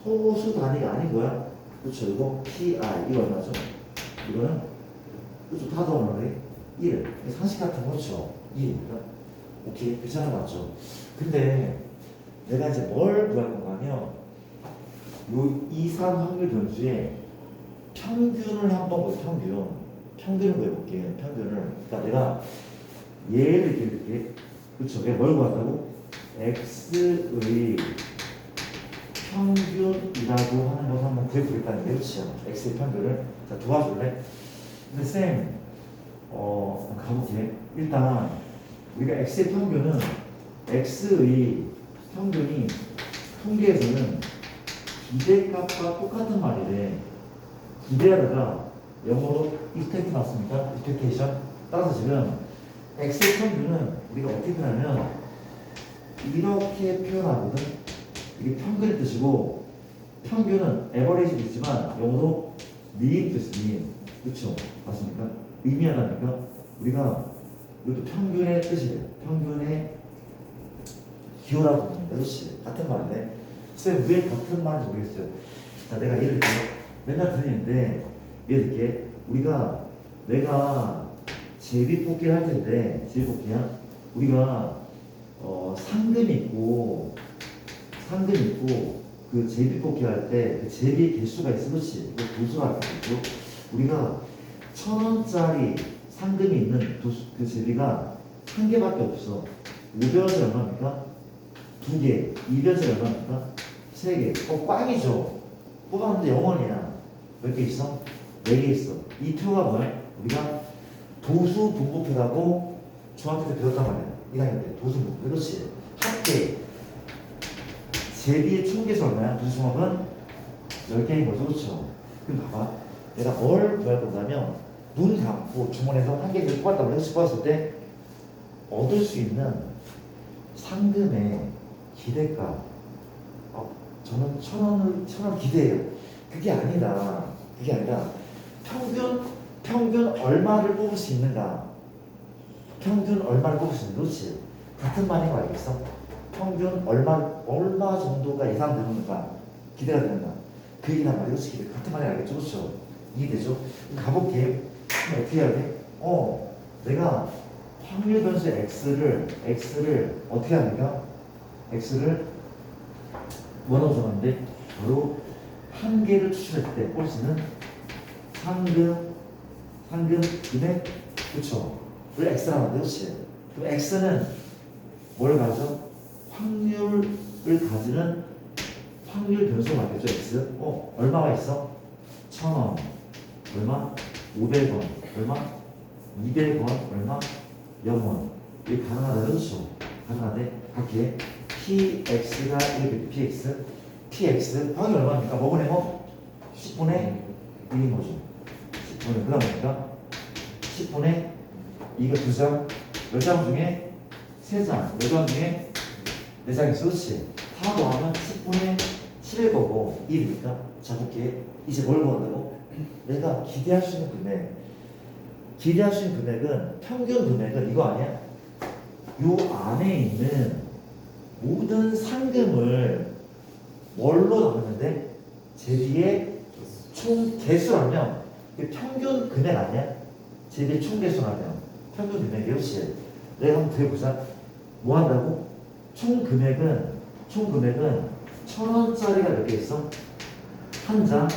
Speaker 1: 소수 단위가 아닌 거야. 그렇죠. 이거 PI 이거 얼마죠? 이거는 그렇죠. 다 더하면 1. 상식 같은 거죠. 2니까. 오케이. 괜찮은 거 맞죠? 근데 내가 이제 뭘 구할 건가 하면 요 이상 확률 변수의 평균을 한번 볼 평균을 구해볼게. 평균을. 그러니까 내가 얘를 이렇게 그렇죠. 내가 뭘 구한다고? x의 평균이라고 하는 것을 한번 구해보겠다는 게 그렇죠. x의 평균을. 자, 도와줄래? 근데 쌤, 가볼게. 일단 우리가 x의 평균은 x의 평균이 통계에서는 기대값과 똑같은 말이래. 기대하다가 영어로 expect 맞습니까? expectation. 따라서 지금 x의 평균은 우리가 어떻게 표현하면 이렇게 표현하거든. 이게 평균의 뜻이고 평균은 average도 있지만 영어로 mean 뜻이 mean. 그렇죠? 맞습니까? 의미하다니까 우리가 이것도 평균의 뜻이래요. 평균의 기호라고 합니다. 그렇지? 같은 말인데 쌤 왜 같은 말인지 모르겠어요. 자, 내가 예를 들어 맨날 들리는데 예를 들게 내가 제비뽑기를 할 텐데 제비뽑기야 우리가 상금이 있고 그 제비뽑기 할 때 그 제비 개수가 있어. 그렇지? 그 도수가 있고 우리가 1,000원짜리 상금이 있는 그 제비가 한 개밖에 없어. 500원짜리 얼마입니까? 2개. 200원짜리 얼마입니까? 3개. 꽝이죠. 뽑았는데 0원이야. 몇 개 있어? 4개 있어. 이 표가 뭐야? 우리가 도수 분법표라고 중학교 때 배웠단 말이야. 1학년 때 도수 분법표. 그렇지? 합계. 제비의 총 개수 얼마야? 도수수학은 10개인 거죠. 그렇죠? 그럼 봐봐. 내가 뭘 구할 건가면 눈 감고 주머니에서 한 개를 뽑았다고 해서 뽑았을 때 얻을 수 있는 상금의 기대값. 저는 1,000원 기대해요. 그게 아니라 평균 얼마를 뽑을 수 있는가? 평균 얼마를 뽑을 수 있는가? 그렇지? 같은 말인 거 알겠어? 평균 얼마 정도가 예상되는가? 기대가 되는가? 그 얘기란 말이야. 그렇지? 같은 말인 거 알겠죠? 그렇죠? 이해되죠? 가볼게. 그럼 어떻게 해야 돼? 내가 확률 변수 x를 어떻게 하니까? x를 뭐라고 적었는데? 바로 한 개를 추출했을 때 볼 수 있는 상금 금액, 그쵸? 를 x라고 하는데, 그렇지? 그럼 x는 뭘 가져? 확률을 가지는 확률 변수가 맞겠죠, x? 얼마가 있어? 1,000원, 얼마? 500원, 얼마? 200원, 얼마? 0원. 이게 가능하다, 그렇죠? 가능하대. 갈게. px가 이렇게 px 확률 얼마입니까? 뭐분의 뭐? 10분의 1인 거죠. 10분의 그 다음 뭡니까? 10분의 이거 2장 10장 중에 3장 10장 중에 4장이 있어. 그렇지? 다 더하면 10분의 7일 거고 1이니까. 자, 볼게. 이제 뭘 구한다고? 내가 기대할 수 있는 금액은 평균 금액은 이거 아니야? 요 안에 있는 모든 상금을 뭘로 나누는데 제비의 총 개수라면 평균 금액 아니야? 제비의 총 개수라면 평균 금액이 그렇지? 내가 한번 드려보자. 뭐 한다고? 총 금액은 1,000원짜리가 몇 개 있어? 한 장.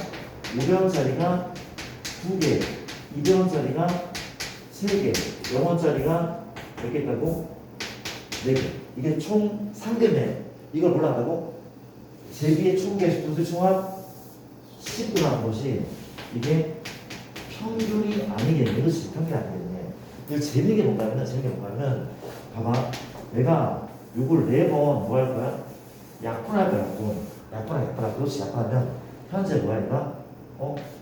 Speaker 1: 500원짜리가 2개. 200원짜리가 3개. 0원짜리가 몇 개 있다고? 4개. 이게 총 상금액. 이걸 뭘로 한다고? 제비의 총 개수 분수 총합 10으로 하는 것이 이게 평균이 아니겠네. 그렇지? 평균이 아니겠네. 이거 재밌는 게 뭔가 하면 봐봐. 내가 요걸 4번 뭐 할 거야? 약분할 거야, 약분할. 그렇지, 약분하면 현재 뭐야, 이거?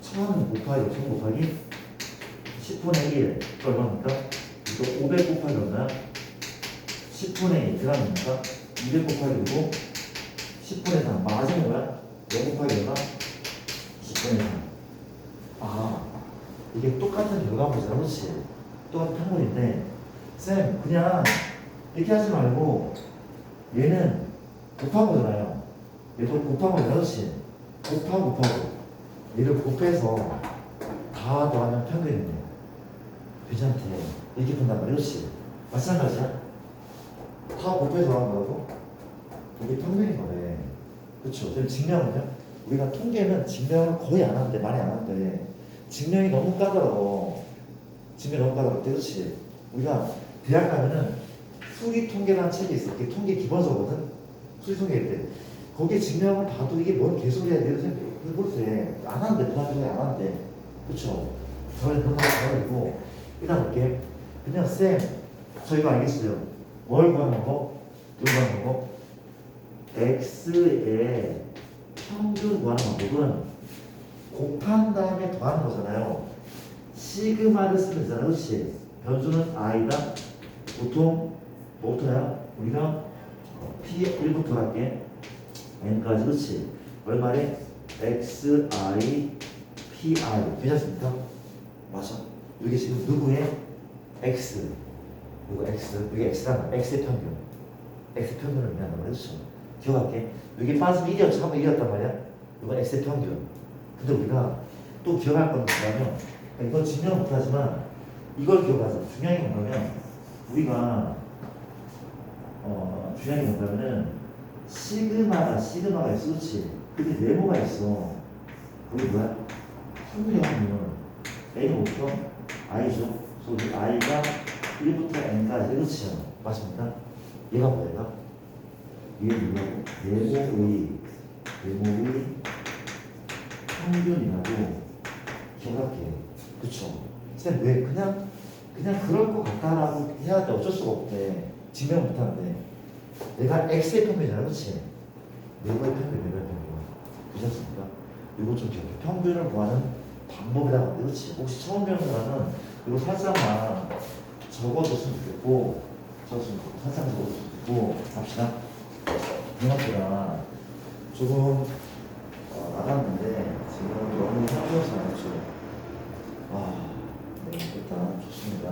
Speaker 1: 1000 곱하기 1000 곱하기 10분의 1 얼마입니까? 이거 500 곱하기 얼마야? 10분의 1 그다음입니까? 200 곱하기 5 10분의 3 마지막에 뭐야? 0 곱하기 얼마? 10분의 3. 아, 이게 똑같은 결과물이잖아, 그렇지? 똑같은 판물인데 쌤 그냥 이렇게 하지 말고 얘는 곱한 거잖아요. 얘도 곱한 거잖아, 그렇지? 곱하고 얘를 곱해서 다 더하면 평균이네. 괜찮대. 이렇게 본단 말이야, 그렇지? 마찬가지야. 다 곱해서 하는 거라고? 이게 평균인 거네. 그렇죠? 그럼 증명은요? 우리가 통계는 증명을 거의 안 하는데, 많이 안 하는데 증명이 너무 까다로워. 그렇지? 우리가 대학 가면은 수리 통계라는 책이 있어. 그게 통계 기본서거든. 수리 통계일 때 거기에 증명을 봐도 이게 뭔 개소리야 이런 생각이 모르겠어. 안 하는데 부산에서 안 하는데. 그렇죠? 저는 그런 거 잘하고 일단 볼게. 그냥 쌤 저희가 알겠어요. 뭘 구하는 거? 이거 구하는 거? x의 평균 구하는 방법은 곱한 다음에 더하는 거잖아요. 시그마를 쓰면 되잖아, 그렇지? 변수는 i다. 보통 뭐부터야? 우리가 p1부터 할게. n까지, 그렇지? 얼마래? xi pi. 괜찮습니까? 맞아. 이게 지금 누구의 x? 이거 x, 이게 x다. x의 평균. x 평균을 의미한단 말이야, 그렇죠? 기억할게. 여기 빠지면 1이었죠. 한번 1이었단 말이야. 이건 x의 평균. 근데 우리가 또 기억할 건 뭐냐면, 이건 증명 못하지만 이걸 기억하자. 중요한 게 뭐냐면 우리가 중요한 게 뭐냐면은 시그마가 있어, 그렇지? 근데 네모가 있어. 그게 뭐야? 확률의 확률. A는 5죠? I죠? 그래서 I가 1부터 N까지, 그렇지? 맞습니까? 얘가 뭐야? 얘는 뭐냐고? 네모의 평균이라고 기억할게. 그쵸? 쌤, 왜? 그냥 그럴 것 같다라고 해야 돼. 어쩔 수가 없대. 증명 못하는데. 내가 X의 평균이잖아, 그치? 네모의 평균. 괜찮습니까? 이거 좀 기억해. 평균을 구하는 방법이라고 하는데, 그치? 혹시 처음 배우는 사람은 이거 살짝만 적어줬으면 좋겠고, 살짝 적어줬으면 좋겠고, 합시다. 생각보다 조금 나갔는데, 지금 너무 힘들어서 안 했죠. 네, 일단 좋습니다.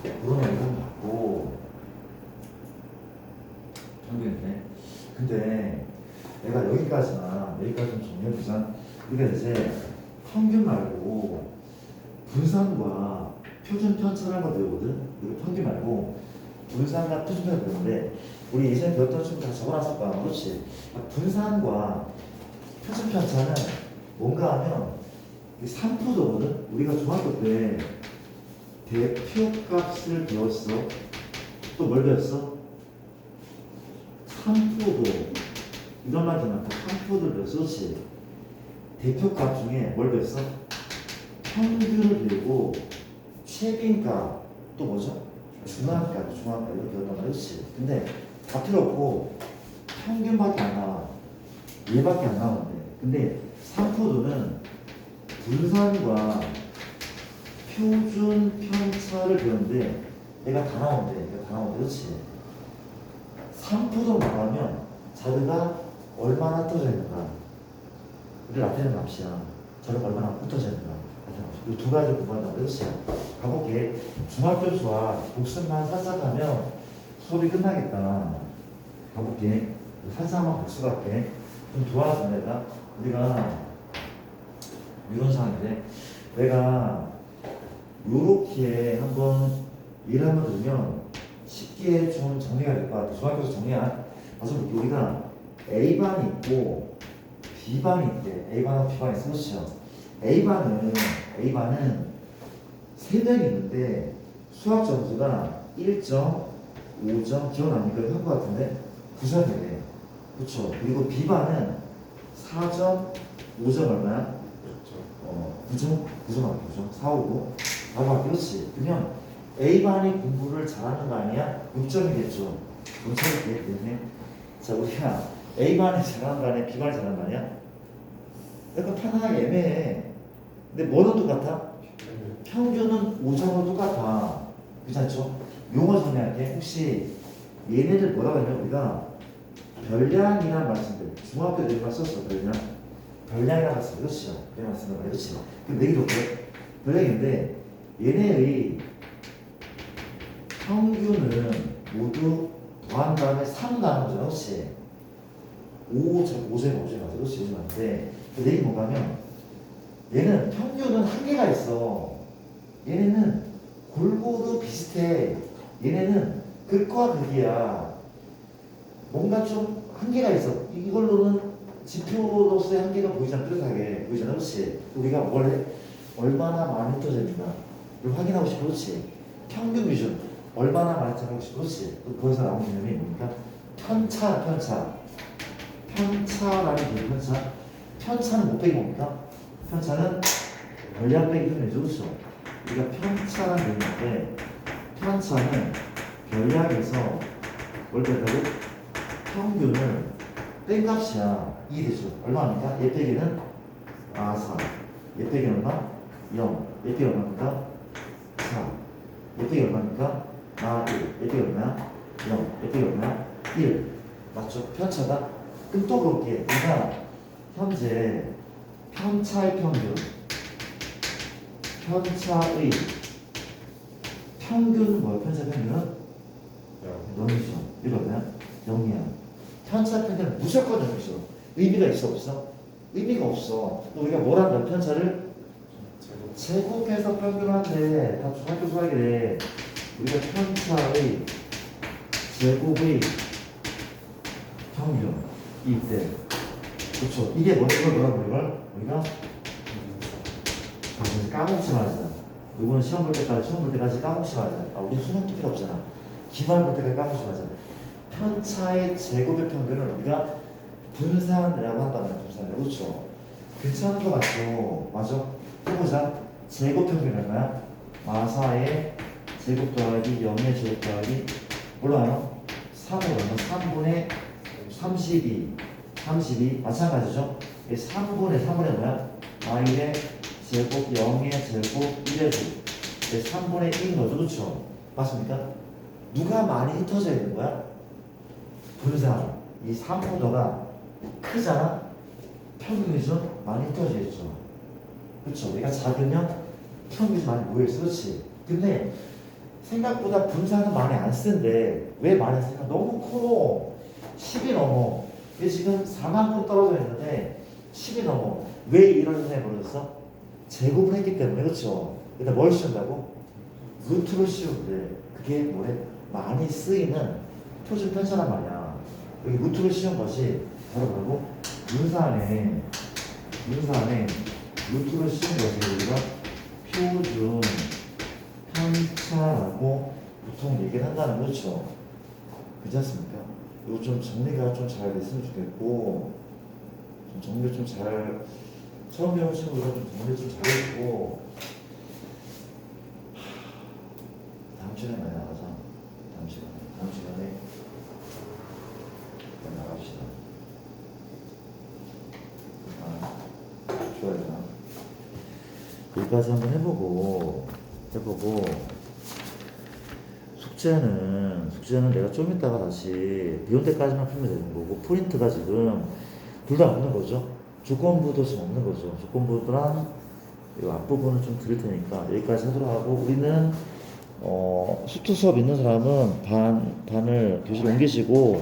Speaker 1: 그러면 이건 받고 평균이네. 근데 내가 여기까지만 좀 정리해보자. 우리가 이제 평균 말고 분산과 표준 편차라는 걸 배우거든. 이거 평균 말고 분산과 표준 편차를 배우는데 우리 예전에 배웠던 친구 다 적어놨을 거야. 그렇지? 분산과 표준 편차는 뭔가 하면 산푸도거든. 우리가 중학교 때 대표값을 배웠어. 또 뭘 배웠어? 산푸도. 이런 말 들으면 산푸도를 배웠어. 그렇지? 대표값 중에 뭘 배웠어? 평균을 배우고 최빈값 또 뭐죠? 중앙값 이렇게 배웠단 말이야. 그렇지? 근데 다 필요 없고 평균밖에 안 나와. 얘밖에 안 나오는데. 근데 산푸도는 분산과 표준 편차를 배우는데 얘가 다 나오는데, 그렇지? 3포도 나가면 자료가 얼마나 흩어져 있는가 이를 나타내는 값이야. 자료가 얼마나 흩어져 있는가 이 두 가지를 구분한다고, 그렇지? 가볼게. 중학교 수학 복습만 살짝 하면 수업이 끝나겠다. 가볼게. 살짝만 복습할게. 좀 도와줘. 내가 우리가 이런 상황인데 내가 요렇게 한번 일을 한번 들으면 쉽게 좀 정리가 될 것 같아. 중학교에서 정리한 다시 볼게. 우리가 A반이 있고 B반이 있대. A반하고 B반이 있어. A반은 3명이 있는데 수학 점수가 1점, 5점 기억납니까? 이거 한 것 같은데 9점이래. 그쵸? 그리고 B반은 4점, 5점 얼마야? 9점? 9점 할게. 9점? 4, 5, 9. 바로 할게. 그렇지? 그러면 A반이 공부를 잘하는 거 아니야? 6점이겠죠. 문제기 때문에. 자, 우리가 A반이 잘하는 거 아니야? B반이 잘하는 거 아니야? 약간 판단하기 애매해. 근데 뭐는 똑같아? 평균은 5점은 똑같아. 괜찮죠? 용어 정리할게. 혹시 얘네들 뭐라고 하냐면 우리가 별량이라는 말씀들 중학교 때 이런 썼어. 별량이라는 말씀 그렇죠? 이런 말씀을 그렇지. 그럼 내기 좋게 별량인데 얘네의 평균은 모두 더한 다음에 3 나누는 거잖아. 그렇지? 5제곱 맞아. 그렇지? 요즘 한데 그 내기 뭔가 하면 얘는 평균은 한계가 있어. 얘네는 골고루 비슷해. 얘네는 극과 극이야. 뭔가 좀 한계가 있어. 이걸로는 지표로서의 한계가 보이잖아. 뚜렷하게 보이잖아. 그렇지? 우리가 뭘 해? 얼마나 많이 흩어졌나 이걸 확인하고 싶어. 그렇지? 평균 기준 얼마나 많이 흩어지고 싶어. 그렇지? 거기서 나오는 개념이 뭡니까? 편차라는 게 편차는 못 빼기 뭡니까? 편차는 별량 빼기 편이죠. 그렇죠? 우리가 편차라는 개념인데 편차는 별량에서 뭘 뺀다고? 평균을 뺀 값이야. 2 되죠. 얼마입니까? 얘 빼기는 4. 얘 빼기 얼마? 0. 얘 빼기 얼마입니까? 4. 얘 빼기 얼마입니까? 1. 얘 빼기 얼마야? 0. 얘 빼기 얼마야? 1. 맞죠? 편차다? 그럼 또 볼게. 우리가 현재 편차의 평균 편차의 평균은 뭐야? 편차 평균은? 0이죠. 이거면 0이야. 편차 평균은 무조건 0이죠. 의미가 있어 없어? 의미가 없어. 우리가 뭘 한다? 편차를 제곱해서 평균한데 다 중학교 수학이래. 우리가 편차의 제곱의 평균 이때 그렇죠. 이게 뭐라고 이걸 우리가 까먹지 말자. 이거는 시험 볼 때까지 까먹지 말자. 우리 수능도 필요 없잖아. 기말 볼 때까지 까먹지 말자. 편차의 제곱의 평균을 우리가 분산이라고 한다면 분산. 그렇죠. 괜찮은 거 맞죠? 맞아? 해보자. 제곱 평균 얼마야? 마사의 제곱 더하기 0의 제곱 더하기 몰라요? 3을 얼마? 3분의 32 마찬가지죠? 3분의 뭐야? y의 제곱 0의 제곱 1의 제곱 3분의 1인 거죠. 그렇죠? 맞습니까? 누가 많이 흩어져 있는 거야? 분산. 이 3분도가 크잖아? 평균 기준 많이 흩어져 있죠. 그렇죠? 얘가 작으면 평균 기준 많이 모여있어. 그렇지? 근데 생각보다 분산은 많이 안 쓴데 왜 많이 안 쓸까? 너무 커. 10이 넘어. 얘 지금 4만큼 떨어져 있는데 10이 넘어. 왜 이런 현상이 벌어졌어? 제곱을 했기 때문에. 그렇죠? 일단 뭘 씌운다고? 루트를 씌우는데 그게 뭐래? 많이 쓰이는 표준 편차란 말이야. 여기 루트를 씌운 것이 바로 뭐라고? 분산에 루트를 씌운 것이 우리가 표준 편차라고 보통 얘기를 한다는 거죠. 그렇지 않습니까? 이거 좀 정리가 좀 잘 됐으면 좋겠고, 좀 정리 좀 잘, 처음 배운 친구가 좀 정리 좀 잘했고, 다음 시간에 많이 나가자. 다음 시간에 많이 나갑시다. 좋아요. 여기까지 한번 해보고 숙제는 내가 좀 이따가 다시 비올 때까지만 풀면 되는 거고 프린트가 지금 둘 다 없는 거죠. 조건부도 지금 없는 거죠. 조건부랑 이 앞부분을 좀 드릴 테니까 여기까지 하도록 하고 우리는 수투 수업 있는 사람은 반을 교실 옮기시고